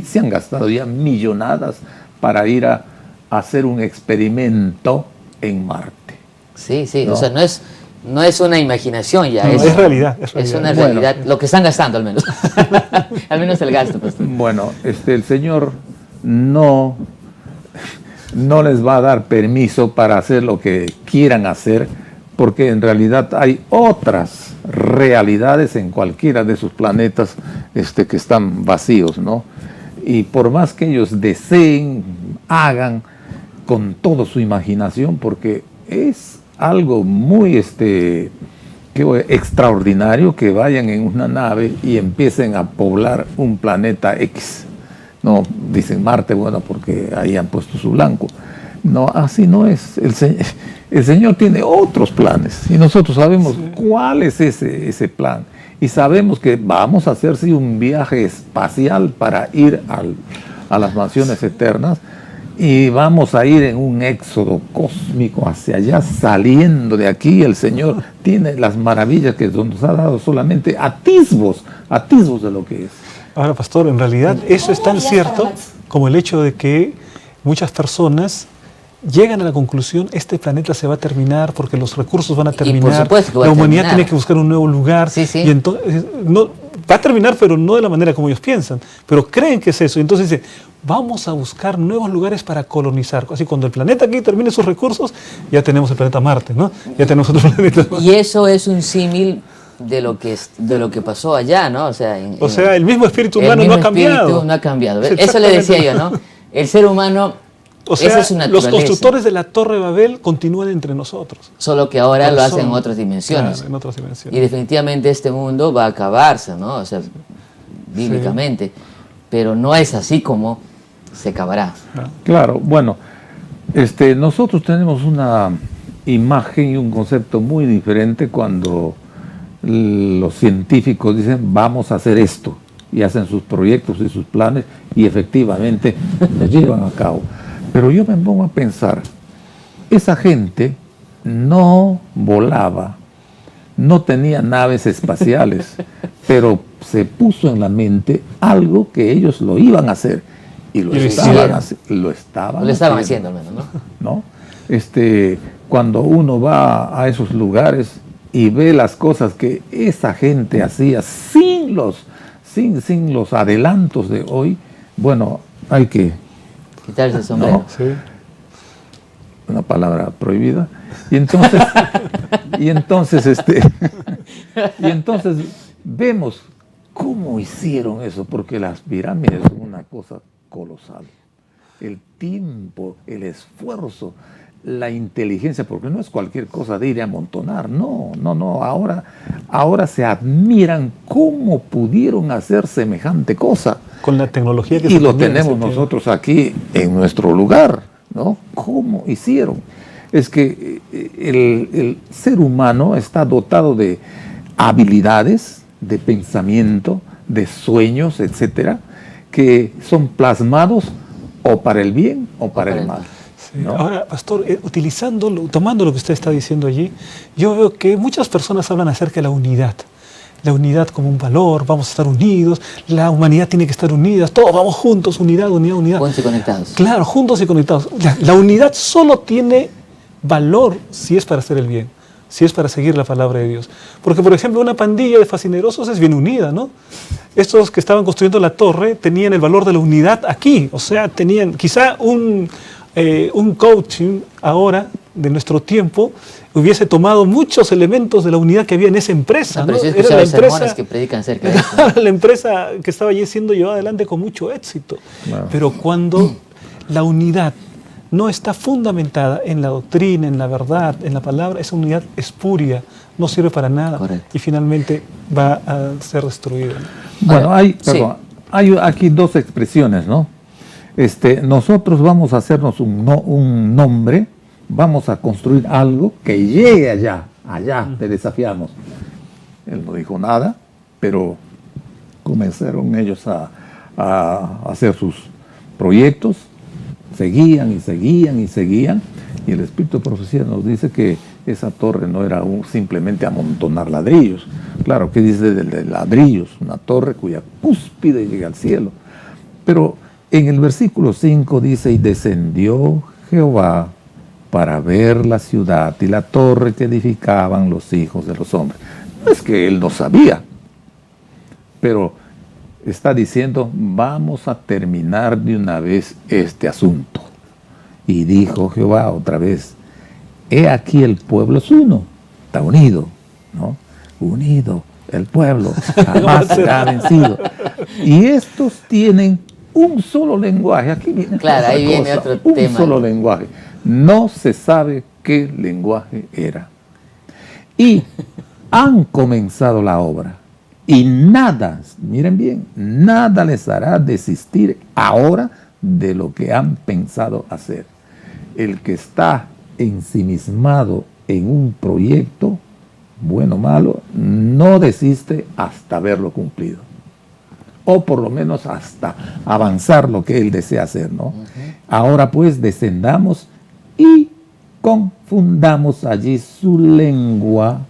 se han gastado ya millonadas para ir a hacer un experimento en Marte. Sí, sí, ¿no? O sea, no es una imaginación ya, es realidad. Es una realidad, lo que están gastando al menos, al menos el gasto, pastor. Bueno, el Señor no les va a dar permiso para hacer lo que quieran hacer, porque en realidad hay otras realidades en cualquiera de sus planetas que están vacíos, ¿no? Y por más que ellos deseen, hagan con toda su imaginación, porque es algo muy extraordinario que vayan en una nave y empiecen a poblar un planeta X. No, dicen Marte, bueno, porque ahí han puesto su blanco. No, así no es. El Señor tiene otros planes y nosotros sabemos cuál es ese plan. Y sabemos que vamos a hacer un viaje espacial para ir a las mansiones eternas y vamos a ir en un éxodo cósmico hacia allá, saliendo de aquí. El Señor tiene las maravillas que nos ha dado, solamente atisbos de lo que es. Ahora, pastor, en realidad eso es tan cierto como el hecho de que muchas personas llegan a la conclusión, este planeta se va a terminar porque los recursos van a terminar, por supuesto que va la a humanidad terminar. tiene que buscar un nuevo lugar, y entonces va a terminar, pero no de la manera como ellos piensan, pero creen que es eso, y entonces dicen, vamos a buscar nuevos lugares para colonizar, así cuando el planeta aquí termine sus recursos, ya tenemos el planeta Marte, ¿no? Ya tenemos otro planeta. Y eso es un símil de lo que pasó allá, ¿no? O sea, el mismo espíritu humano no ha cambiado. No ha cambiado. Eso le decía yo, ¿no? El ser humano, o sea, esa es su naturaleza. Los constructores de la Torre de Babel continúan entre nosotros. Solo que ahora lo hacen en otras dimensiones. Claro, en otras dimensiones. Y definitivamente este mundo va a acabarse, ¿no? O sea, bíblicamente. Pero no es así como se acabará. Claro, bueno, nosotros tenemos imagen y un concepto muy diferente cuando los científicos dicen vamos a hacer esto y hacen sus proyectos y sus planes y efectivamente los llevan a cabo. Pero yo me pongo a pensar, esa gente no volaba, no tenía naves espaciales, pero se puso en la mente algo que ellos lo iban a hacer y lo estaban haciendo al menos, ¿no? Cuando uno va a esos lugares y ve las cosas que esa gente hacía sin los adelantos de hoy, bueno, hay que quitarse el sombrero. ¿no? Sí. Una palabra prohibida. Y entonces, y entonces vemos cómo hicieron eso, porque las pirámides son una cosa colosal. El tiempo, el esfuerzo, la inteligencia, porque no es cualquier cosa de ir a amontonar, no, ahora se admiran cómo pudieron hacer semejante cosa. Con la tecnología que y lo tenemos nosotros aquí en nuestro lugar, ¿no? ¿Cómo hicieron? Es que el ser humano está dotado de habilidades, de pensamiento, de sueños, etcétera, que son plasmados o para el bien o para el mal. ¿No? Ahora, pastor, tomando lo que usted está diciendo allí, yo veo que muchas personas hablan acerca de la unidad como un valor, vamos a estar unidos, la humanidad tiene que estar unida, todos vamos juntos, unidad. Juntos y conectados. Claro, juntos y conectados. La unidad solo tiene valor si es para hacer el bien, si es para seguir la palabra de Dios. Porque, por ejemplo, una pandilla de fascinerosos es bien unida, ¿no? Estos que estaban construyendo la torre tenían el valor de la unidad aquí, o sea, tenían quizá un coaching ahora de nuestro tiempo hubiese tomado muchos elementos de la unidad que había en esa empresa. No, pero ¿no? Era la empresa que predican acerca de eso. La empresa que estaba allí siendo llevada adelante con mucho éxito. Wow. Pero cuando la unidad no está fundamentada en la doctrina, en la verdad, en la palabra, esa unidad espuria, no sirve para nada. Correcto. Y finalmente va a ser destruida. Bueno, hay aquí dos expresiones, ¿no? Nosotros vamos a hacernos un nombre, vamos a construir algo que llegue allá, te desafiamos. Él no dijo nada, pero comenzaron ellos a hacer sus proyectos, seguían, y el Espíritu de Profecía nos dice que esa torre no era simplemente amontonar ladrillos. Claro, que dice de ladrillos, una torre cuya cúspide llega al cielo. Pero en el versículo 5 dice, y descendió Jehová para ver la ciudad y la torre que edificaban los hijos de los hombres. No es que él no sabía, pero está diciendo, vamos a terminar de una vez este asunto. Y dijo Jehová otra vez, he aquí el pueblo es uno, está unido, ¿no? Unido, el pueblo jamás será vencido. Y estos tienen un solo lenguaje. Aquí viene claro, ahí viene otro tema. Un solo lenguaje. No se sabe qué lenguaje era. Y han comenzado la obra. Y nada, miren bien, nada les hará desistir ahora de lo que han pensado hacer. El que está ensimismado en un proyecto, bueno o malo, no desiste hasta verlo cumplido. O por lo menos hasta avanzar lo que él desea hacer, ¿no? Ahora pues descendamos y confundamos allí su lenguaje,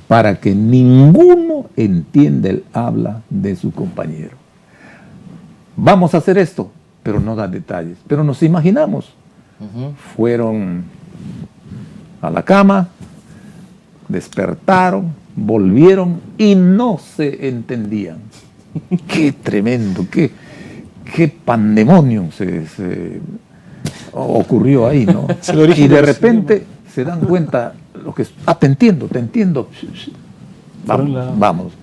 para que ninguno entienda el habla de su compañero. Vamos a hacer esto, pero no da detalles. Pero nos imaginamos. Fueron a la cama, despertaron, volvieron y no se entendían. Qué tremendo, qué pandemonium se ocurrió ahí, ¿no? Y de repente se dan cuenta, te entiendo. Vamos.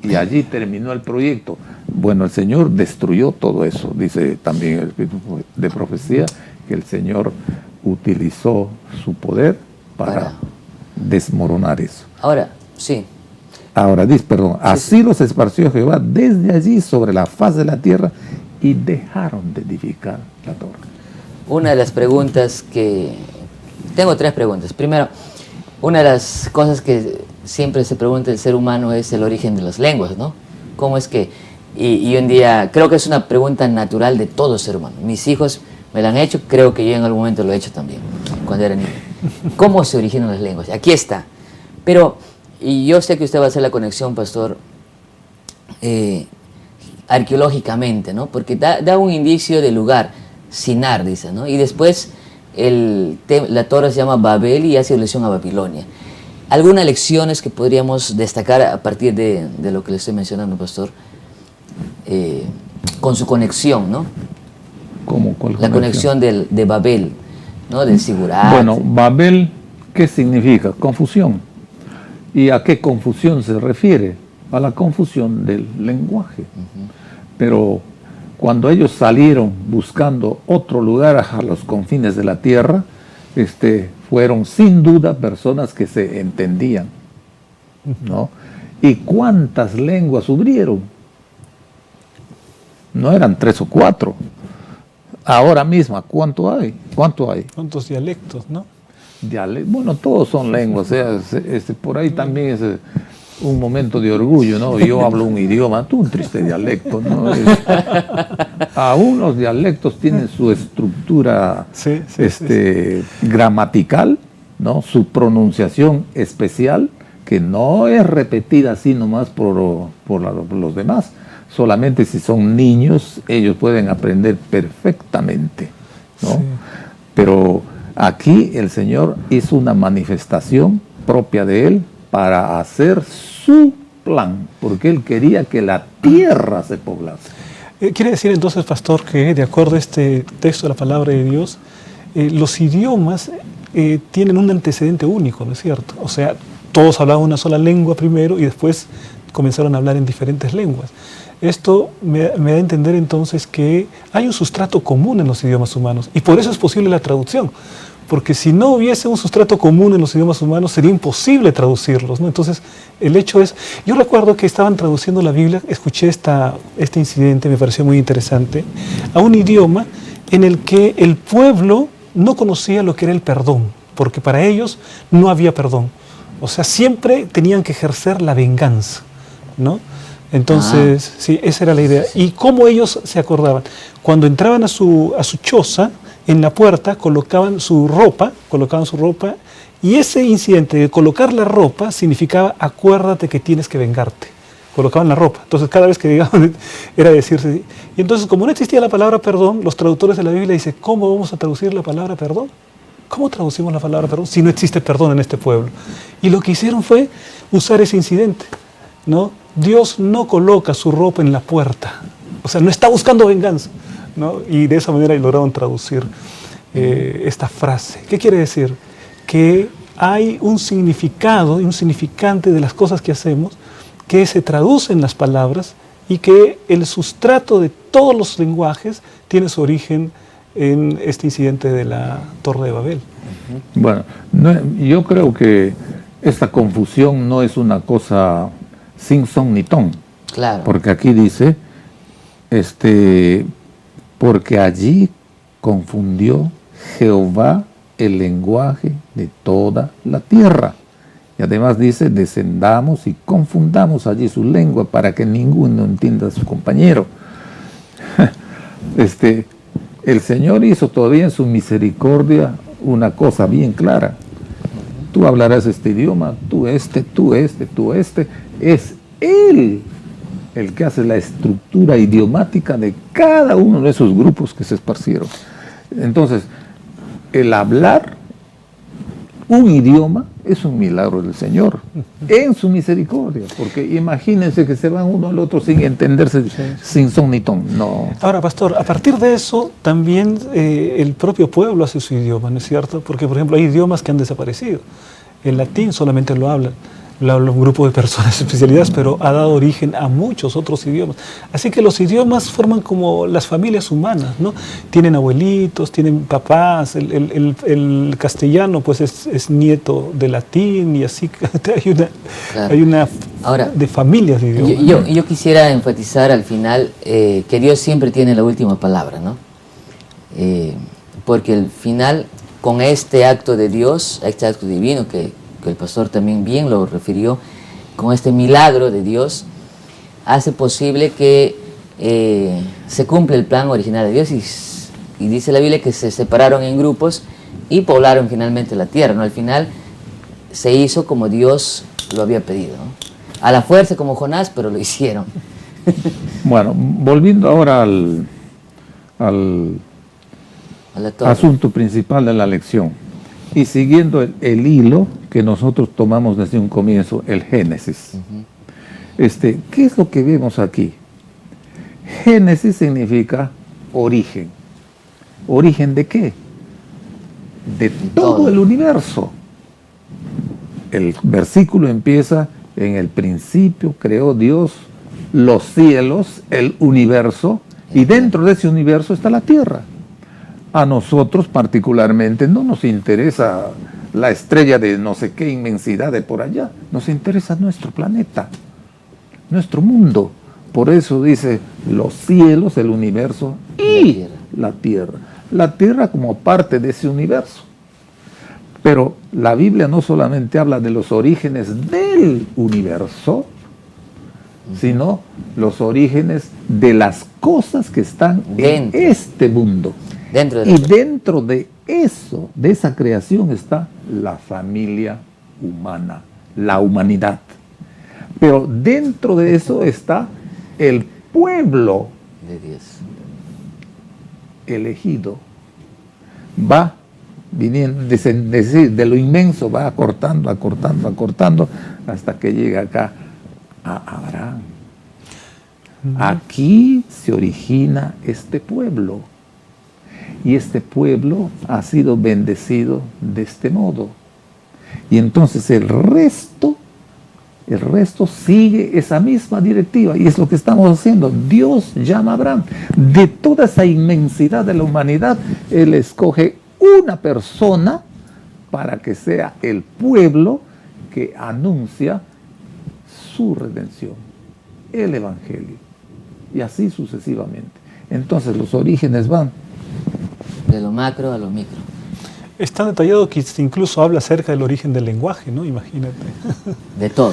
Y allí terminó el proyecto. Bueno, el Señor destruyó todo eso. Dice también el Espíritu de Profecía que el Señor utilizó su poder para desmoronar eso. Ahora, sí. Ahora dice, así los esparció Jehová desde allí sobre la faz de la tierra y dejaron de edificar la torre. Una de las preguntas que tengo 3 preguntas. Primero, una de las cosas que siempre se pregunta el ser humano es el origen de las lenguas, ¿no? ¿Cómo es que...? Y hoy en día creo que es una pregunta natural de todo ser humano. Mis hijos me la han hecho, creo que yo en algún momento lo he hecho también, cuando era niño. ¿Cómo se originan las lenguas? Aquí está. Pero, y yo sé que usted va a hacer la conexión, pastor, arqueológicamente, ¿no? Porque da un indicio de lugar, Sinar, dice, ¿no? Y después la torre se llama Babel y hace alusión a Babilonia. ¿Algunas lecciones que podríamos destacar a partir de lo que le estoy mencionando, pastor? Con su conexión, ¿no? ¿Cómo? ¿Cuál la conexión de Babel, ¿no? Del Sigurat. Bueno, Babel, ¿qué significa? Confusión. ¿Y a qué confusión se refiere? A la confusión del lenguaje. Pero cuando ellos salieron buscando otro lugar a los confines de la tierra, fueron sin duda personas que se entendían, ¿no? ¿Y cuántas lenguas hubrieron? No eran 3 o 4. Ahora mismo, ¿cuánto hay? ¿Cuántos dialectos, no? Bueno, todos son lenguas. Por ahí también es un momento de orgullo, ¿no? Yo hablo un idioma, tú un triste dialecto, ¿no? Aún los dialectos tienen su estructura gramatical, ¿no? Su pronunciación especial, que no es repetida así nomás por los demás. Solamente si son niños, ellos pueden aprender perfectamente, ¿no? Sí. Pero aquí el Señor hizo una manifestación propia de Él para hacer su plan, porque Él quería que la tierra se poblase. Quiere decir entonces, pastor, que de acuerdo a este texto de la palabra de Dios, los idiomas tienen un antecedente único, ¿no es cierto? O sea, todos hablaban una sola lengua primero y después comenzaron a hablar en diferentes lenguas. Esto me da a entender entonces que hay un sustrato común en los idiomas humanos y por eso es posible la traducción, porque si no hubiese un sustrato común en los idiomas humanos sería imposible traducirlos, ¿no? Entonces el hecho es, yo recuerdo que estaban traduciendo la Biblia, escuché este incidente, me pareció muy interesante, a un idioma en el que el pueblo no conocía lo que era el perdón, porque para ellos no había perdón, o sea, siempre tenían que ejercer la venganza, ¿no? Entonces, sí, esa era la idea. ¿Y cómo ellos se acordaban? Cuando entraban a su choza, en la puerta colocaban su ropa, y ese incidente de colocar la ropa significaba acuérdate que tienes que vengarte. Colocaban la ropa. Entonces, cada vez que llegaban era decirse. Y entonces, como no existía la palabra perdón, los traductores de la Biblia dicen, ¿cómo vamos a traducir la palabra perdón? ¿Cómo traducimos la palabra perdón si no existe perdón en este pueblo? Y lo que hicieron fue usar ese incidente, ¿no? Dios no coloca su ropa en la puerta, o sea, no está buscando venganza, ¿no? Y de esa manera lograron traducir esta frase. ¿Qué quiere decir? Que hay un significado y un significante de las cosas que hacemos que se traduce en las palabras y que el sustrato de todos los lenguajes tiene su origen en este incidente de la Torre de Babel. Bueno, yo creo que esta confusión no es una cosa sin son ni ton. Claro. Porque aquí dice, porque allí confundió Jehová el lenguaje de toda la tierra. Y además dice, descendamos y confundamos allí su lengua para que ninguno entienda a su compañero. El Señor hizo todavía en su misericordia una cosa bien clara. Tú hablarás este idioma, tú este. Es Él el que hace la estructura idiomática de cada uno de esos grupos que se esparcieron. Entonces, el hablar un idioma es un milagro del Señor, en su misericordia, porque imagínense que se van uno al otro sin entenderse, sin son ni ton. No. Ahora, pastor, a partir de eso, también el propio pueblo hace su idioma, ¿no es cierto? Porque, por ejemplo, hay idiomas que han desaparecido. El latín solamente lo habla un grupo de personas especializadas, pero ha dado origen a muchos otros idiomas. Así que los idiomas forman como las familias humanas, ¿no? Tienen abuelitos, tienen papás, el castellano pues es nieto de latín y así hay una Ahora, de familias de idiomas. Yo quisiera enfatizar al final que Dios siempre tiene la última palabra, ¿no? Porque al final con este acto de Dios, este acto divino que el pastor también bien lo refirió, con este milagro de Dios, hace posible que se cumpla el plan original de Dios y dice la Biblia que se separaron en grupos y poblaron finalmente la tierra, ¿no? Al final se hizo como Dios lo había pedido, ¿no? A la fuerza como Jonás, pero lo hicieron. Bueno, volviendo ahora al asunto principal de la lección y siguiendo el hilo que nosotros tomamos desde un comienzo, el Génesis. ¿Qué es lo que vemos aquí? Génesis significa origen. ¿Origen de qué? De todo el universo. El versículo empieza: en el principio creó Dios los cielos, el universo, y dentro de ese universo está la tierra. A nosotros particularmente no nos interesa la estrella de no sé qué inmensidad de por allá, nos interesa nuestro planeta, nuestro mundo. Por eso dice los cielos, el universo y la tierra. La tierra como parte de ese universo. Pero la Biblia no solamente habla de los orígenes del universo, sino los orígenes de las cosas que están en este mundo. Dentro de eso, de esa creación, está la familia humana, la humanidad. Pero dentro de eso está el pueblo de Dios elegido. Va viniendo de lo inmenso, va acortando hasta que llega acá a Abraham. Aquí se origina este pueblo y este pueblo ha sido bendecido de este modo, y entonces el resto sigue esa misma directiva, y es lo que estamos haciendo. Dios llama a Abraham. De toda esa inmensidad de la humanidad, Él escoge una persona para que sea el pueblo que anuncia su redención, el Evangelio, y así sucesivamente. Entonces los orígenes van de lo macro a lo micro. Es tan detallado que incluso habla acerca del origen del lenguaje, ¿no? Imagínate. De todo.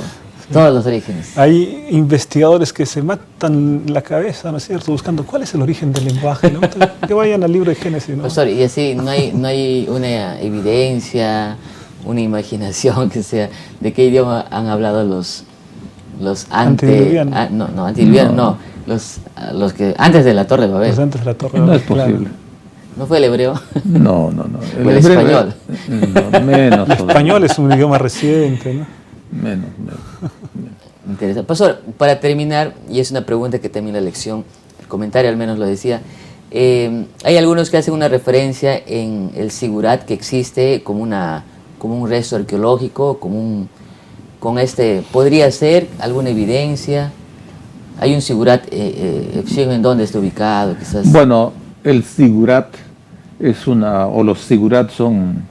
Todos los orígenes. Hay investigadores que se matan la cabeza, ¿no es cierto?, buscando cuál es el origen del lenguaje, ¿no? Entonces, que vayan al libro de Génesis, ¿no? Pastor, y así no hay una evidencia, una imaginación que sea de qué idioma han hablado los antediluvianos. Antediluvianos no. Los que antes de la Torre de Babel. Los antes de la Torre de No Babel, es posible. claro. ¿No fue el hebreo? No. ¿O el español? No, menos. El español es un idioma reciente, ¿no? Menos. Interesante. Pastor, para terminar, y es una pregunta que también la lección, el comentario al menos lo decía, hay algunos que hacen una referencia en el Sigurat que existe como un resto arqueológico, ¿podría ser alguna evidencia? ¿Hay un Sigurat en dónde está ubicado? Quizás. Bueno, el Sigurat los Sigurat son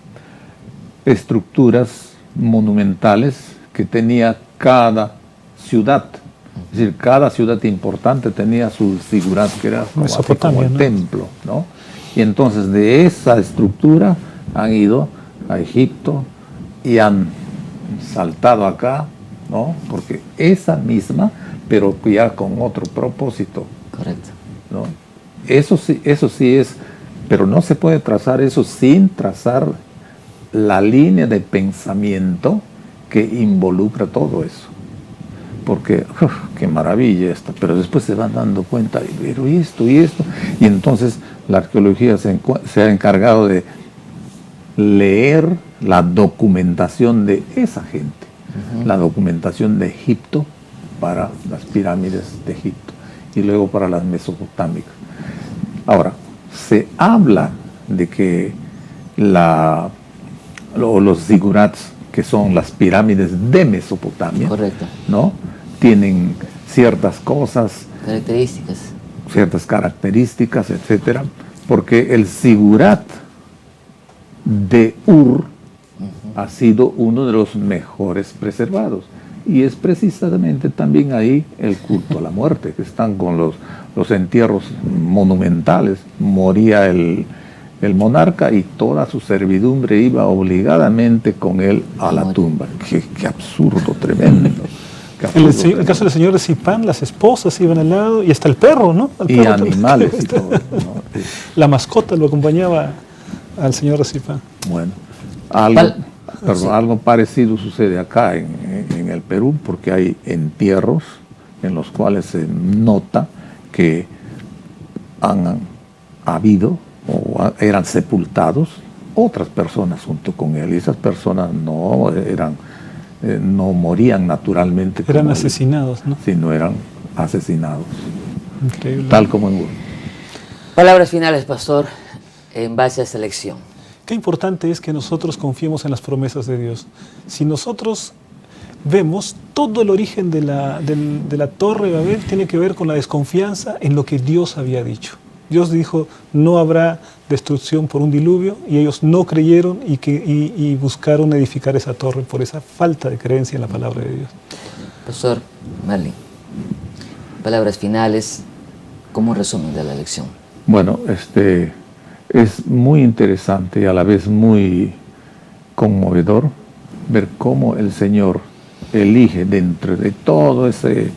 estructuras monumentales que tenía cada ciudad. Es decir, cada ciudad importante tenía su Sigurat, que era como el templo, ¿no? Y entonces de esa estructura han ido a Egipto y han saltado acá, ¿no? Porque esa misma, pero ya con otro propósito. Correcto. ¿No? Eso sí es, pero no se puede trazar eso sin trazar la línea de pensamiento que involucra todo eso. Porque, qué maravilla esto, pero después se van dando cuenta, pero esto, y entonces la arqueología se ha encargado de leer la documentación de esa gente, la documentación de Egipto para las pirámides de Egipto y luego para las mesopotámicas. Ahora, se habla de que los zigurats, que son las pirámides de Mesopotamia, correcto, ¿no?, tienen ciertas características, etcétera, porque el zigurat de Ur ha sido uno de los mejores preservados, y es precisamente también ahí el culto a la muerte, que están con los entierros monumentales. Moría el El monarca y toda su servidumbre iba obligadamente con él a la tumba. Qué absurdo, tremendo. En el caso del señor de Zipán, las esposas iban al lado y hasta el perro, ¿no? Y animales y todo, ¿no? La mascota lo acompañaba al señor de Zipán. Bueno, algo parecido sucede acá en el Perú, porque hay entierros en los cuales se nota que han habido o eran sepultados otras personas junto con él, y esas personas no morían naturalmente. Eran asesinados, ¿no? Sino eran asesinados. Increíble. Tal como en Urno. Palabras finales, pastor, en base a esta lección. Qué importante es que nosotros confiemos en las promesas de Dios. Si nosotros vemos, todo el origen de la Torre de Babel tiene que ver con la desconfianza en lo que Dios había dicho. Dios dijo, no habrá destrucción por un diluvio, y ellos no creyeron y buscaron edificar esa torre por esa falta de creencia en la palabra de Dios. Pastor Merlin, palabras finales, como un resumen de la lección. Bueno, es muy interesante y a la vez muy conmovedor ver cómo el Señor elige dentro de todo ese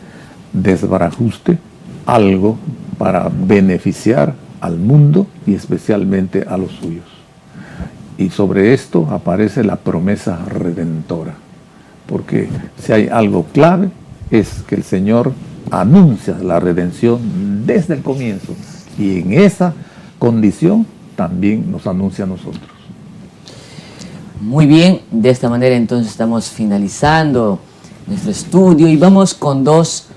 desbarajuste algo para beneficiar al mundo y especialmente a los suyos. Y sobre esto aparece la promesa redentora, porque si hay algo clave es que el Señor anuncia la redención desde el comienzo, y en esa condición también nos anuncia a nosotros. Muy bien, de esta manera entonces estamos finalizando nuestro estudio y vamos con 2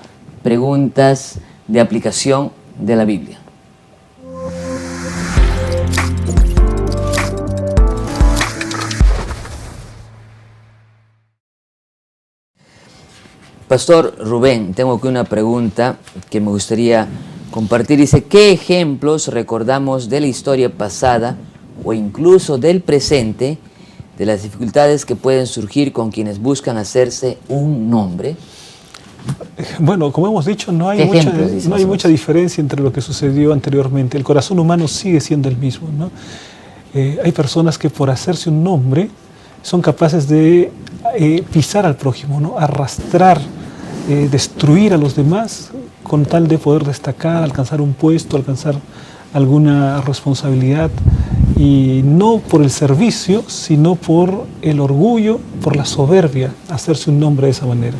preguntas de aplicación de la Biblia. Pastor Rubén, tengo aquí una pregunta que me gustaría compartir. Dice, ¿qué ejemplos recordamos de la historia pasada o incluso del presente de las dificultades que pueden surgir con quienes buscan hacerse un nombre? Bueno, como hemos dicho, no hay mucha diferencia entre lo que sucedió anteriormente. El corazón humano sigue siendo el mismo, ¿no? Hay personas que por hacerse un nombre son capaces de pisar al prójimo, ¿no? Arrastrar, destruir a los demás con tal de poder destacar, alcanzar un puesto, alcanzar alguna responsabilidad, y no por el servicio, sino por el orgullo, por la soberbia, hacerse un nombre de esa manera.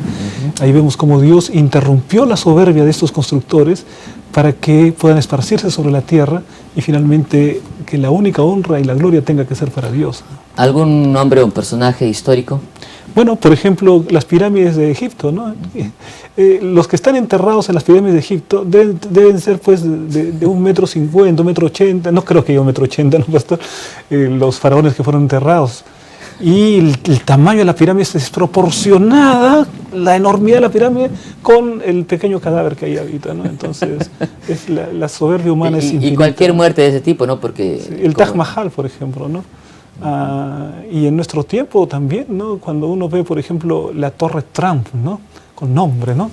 Ahí vemos cómo Dios interrumpió la soberbia de estos constructores para que puedan esparcirse sobre la tierra y finalmente que la única honra y la gloria tenga que ser para Dios. ¿Algún nombre o personaje histórico? Bueno, por ejemplo, las pirámides de Egipto, ¿no? Los que están enterrados en las pirámides de Egipto deben ser pues de 1,50 metros, 1,80 m, no creo que haya 1,80 m, ¿no, pastor? Los faraones que fueron enterrados. Y el tamaño de la pirámide es desproporcionada, la enormidad de la pirámide, con el pequeño cadáver que ahí habita, ¿no? Entonces, la soberbia humana es infinita. Y cualquier muerte de ese tipo, ¿no? Porque sí, el Taj Mahal, por ejemplo, ¿no? Y en nuestro tiempo también, ¿no? Cuando uno ve, por ejemplo, la Torre Trump, ¿no? Con nombre, ¿no?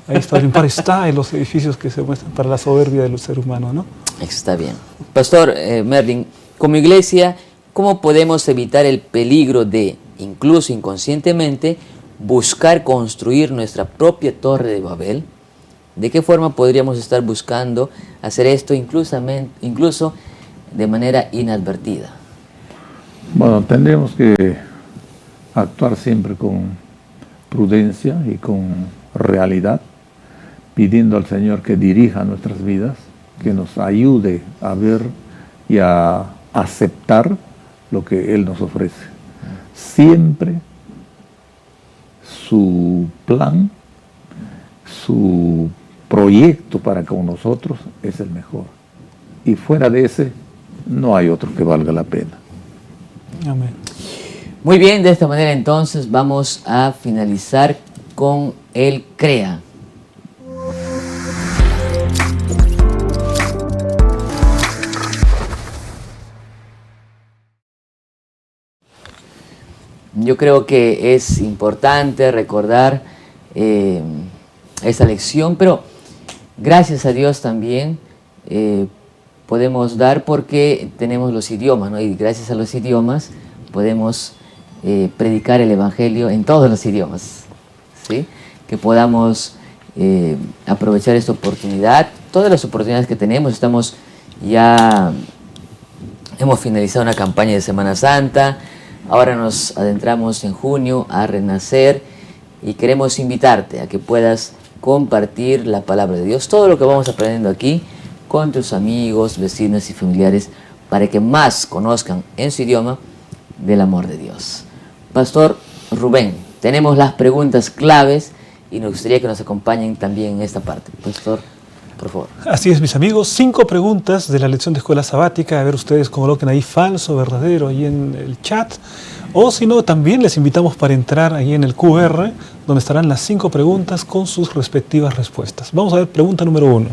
Ahí está el Empire State, los edificios que se muestran para la soberbia del ser humano, ¿no? Está bien. Pastor Merlin, como iglesia, ¿cómo podemos evitar el peligro de, incluso inconscientemente, buscar construir nuestra propia Torre de Babel? ¿De qué forma podríamos estar buscando hacer esto incluso de manera inadvertida? Bueno, tendríamos que actuar siempre con prudencia y con realidad, pidiendo al Señor que dirija nuestras vidas, que nos ayude a ver y a aceptar lo que Él nos ofrece. Siempre su plan, su proyecto para con nosotros es el mejor. Y fuera de ese, no hay otro que valga la pena. Amén. Muy bien, de esta manera entonces vamos a finalizar con el CREA. Yo creo que es importante recordar esa lección, pero gracias a Dios también podemos dar porque tenemos los idiomas, ¿no? Y gracias a los idiomas podemos predicar el Evangelio en todos los idiomas, ¿sí? Que podamos aprovechar esta oportunidad, todas las oportunidades que tenemos. Hemos finalizado una campaña de Semana Santa, ahora nos adentramos en junio a Renacer y queremos invitarte a que puedas compartir la palabra de Dios, todo lo que vamos aprendiendo aquí, con tus amigos, vecinos y familiares, para que más conozcan en su idioma del amor de Dios. Pastor Rubén, tenemos las preguntas claves y nos gustaría que nos acompañen también en esta parte. Pastor, por favor. Así es, mis amigos, 5 preguntas de la lección de escuela sabática. A ver, ustedes coloquen ahí falso, verdadero, ahí en el chat. O si no, también les invitamos para entrar ahí en el QR, donde estarán las 5 preguntas con sus respectivas respuestas. Vamos a ver, pregunta número 1.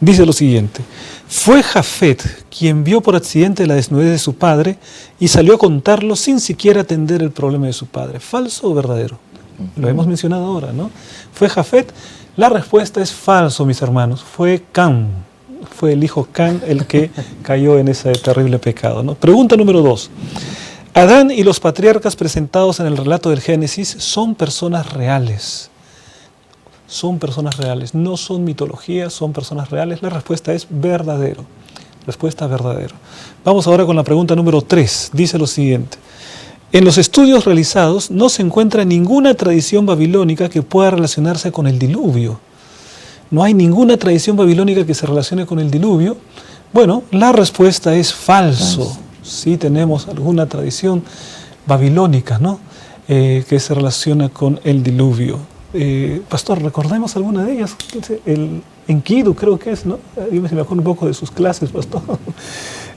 Dice lo siguiente: fue Jafet quien vio por accidente la desnudez de su padre y salió a contarlo sin siquiera atender el problema de su padre. ¿Falso o verdadero? Lo hemos mencionado ahora, ¿no? ¿Fue Jafet? La respuesta es falso, mis hermanos. Fue Cam. Fue el hijo Cam el que cayó en ese terrible pecado, ¿no? Pregunta número 2. Adán y los patriarcas presentados en el relato del Génesis son personas reales. Son personas reales, no son mitologías, son personas reales. La respuesta es verdadero. Respuesta verdadero. Vamos ahora con la pregunta número 3. Dice lo siguiente: en los estudios realizados no se encuentra ninguna tradición babilónica que pueda relacionarse con el diluvio. No hay ninguna tradición babilónica que se relacione con el diluvio. Bueno, la respuesta es falso. Sí tenemos alguna tradición babilónica, ¿no? Que se relaciona con el diluvio. Pastor, recordemos alguna de ellas. El Enkidu creo que es, ¿no? Dime si me acuerdo un poco de sus clases, pastor.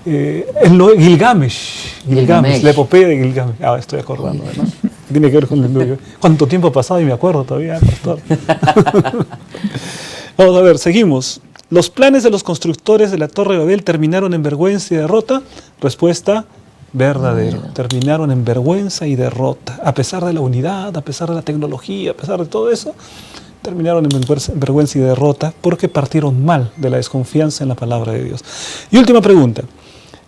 Gilgamesh, la epopeya de Gilgamesh. Estoy acordando, ¿no? Tiene que ver con el diluvio. ¿Cuánto tiempo ha pasado? Y me acuerdo todavía, pastor. Vamos a ver, seguimos. ¿Los planes de los constructores de la Torre de Babel terminaron en vergüenza y derrota? Respuesta: verdadero. Terminaron en vergüenza y derrota. A pesar de la unidad, a pesar de la tecnología, a pesar de todo eso, terminaron en vergüenza y derrota porque partieron mal de la desconfianza en la palabra de Dios. Y última pregunta.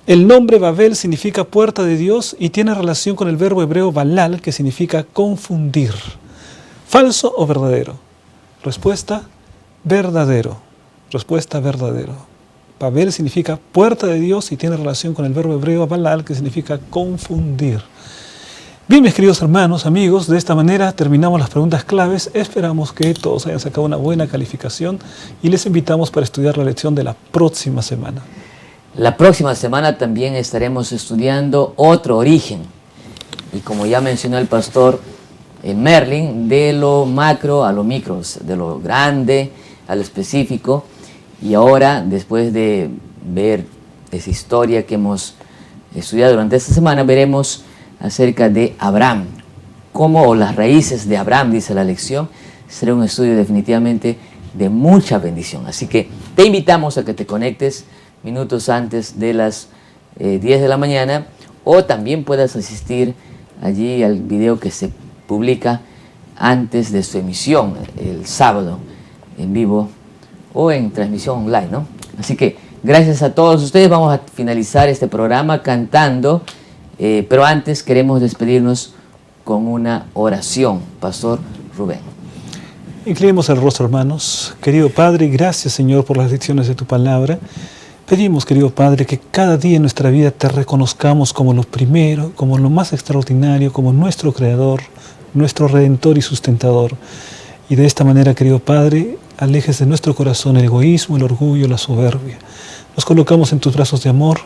El nombre Babel significa puerta de Dios y tiene relación con el verbo hebreo balal, que significa confundir. ¿Falso o verdadero? Respuesta: verdadero. Respuesta: verdadero. Babel significa puerta de Dios y tiene relación con el verbo hebreo balal, que significa confundir. Bien, mis queridos hermanos, amigos, de esta manera terminamos las preguntas claves. Esperamos que todos hayan sacado una buena calificación y les invitamos para estudiar la lección de la próxima semana. La próxima semana también estaremos estudiando otro origen. Y como ya mencionó el pastor Merlin, de lo macro a lo micro, de lo grande a lo específico. Y ahora, después de ver esa historia que hemos estudiado durante esta semana, veremos acerca de Abraham, cómo las raíces de Abraham, dice la lección. Será un estudio definitivamente de mucha bendición. Así que te invitamos a que te conectes minutos antes de las 10 de la mañana, o también puedas asistir allí al video que se publica antes de su emisión, el sábado, en vivo o en transmisión online, ¿no? Así que gracias a todos ustedes. Vamos a finalizar este programa cantando, pero antes queremos despedirnos con una oración. Pastor Rubén. Inclinemos el rostro, hermanos. Querido Padre, gracias, Señor, por las lecciones de tu palabra. Pedimos, querido Padre, que cada día en nuestra vida te reconozcamos como lo primero, como lo más extraordinario, como nuestro Creador, nuestro Redentor y Sustentador. Y de esta manera, querido Padre, alejes de nuestro corazón el egoísmo, el orgullo, la soberbia. Nos colocamos en tus brazos de amor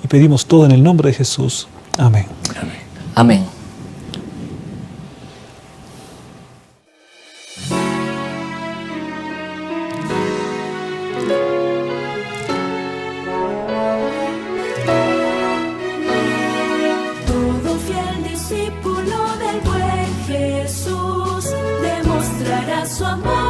y pedimos todo en el nombre de Jesús. Amén. Amén. Amén. Todo fiel discípulo del buen Jesús demostrará su amor.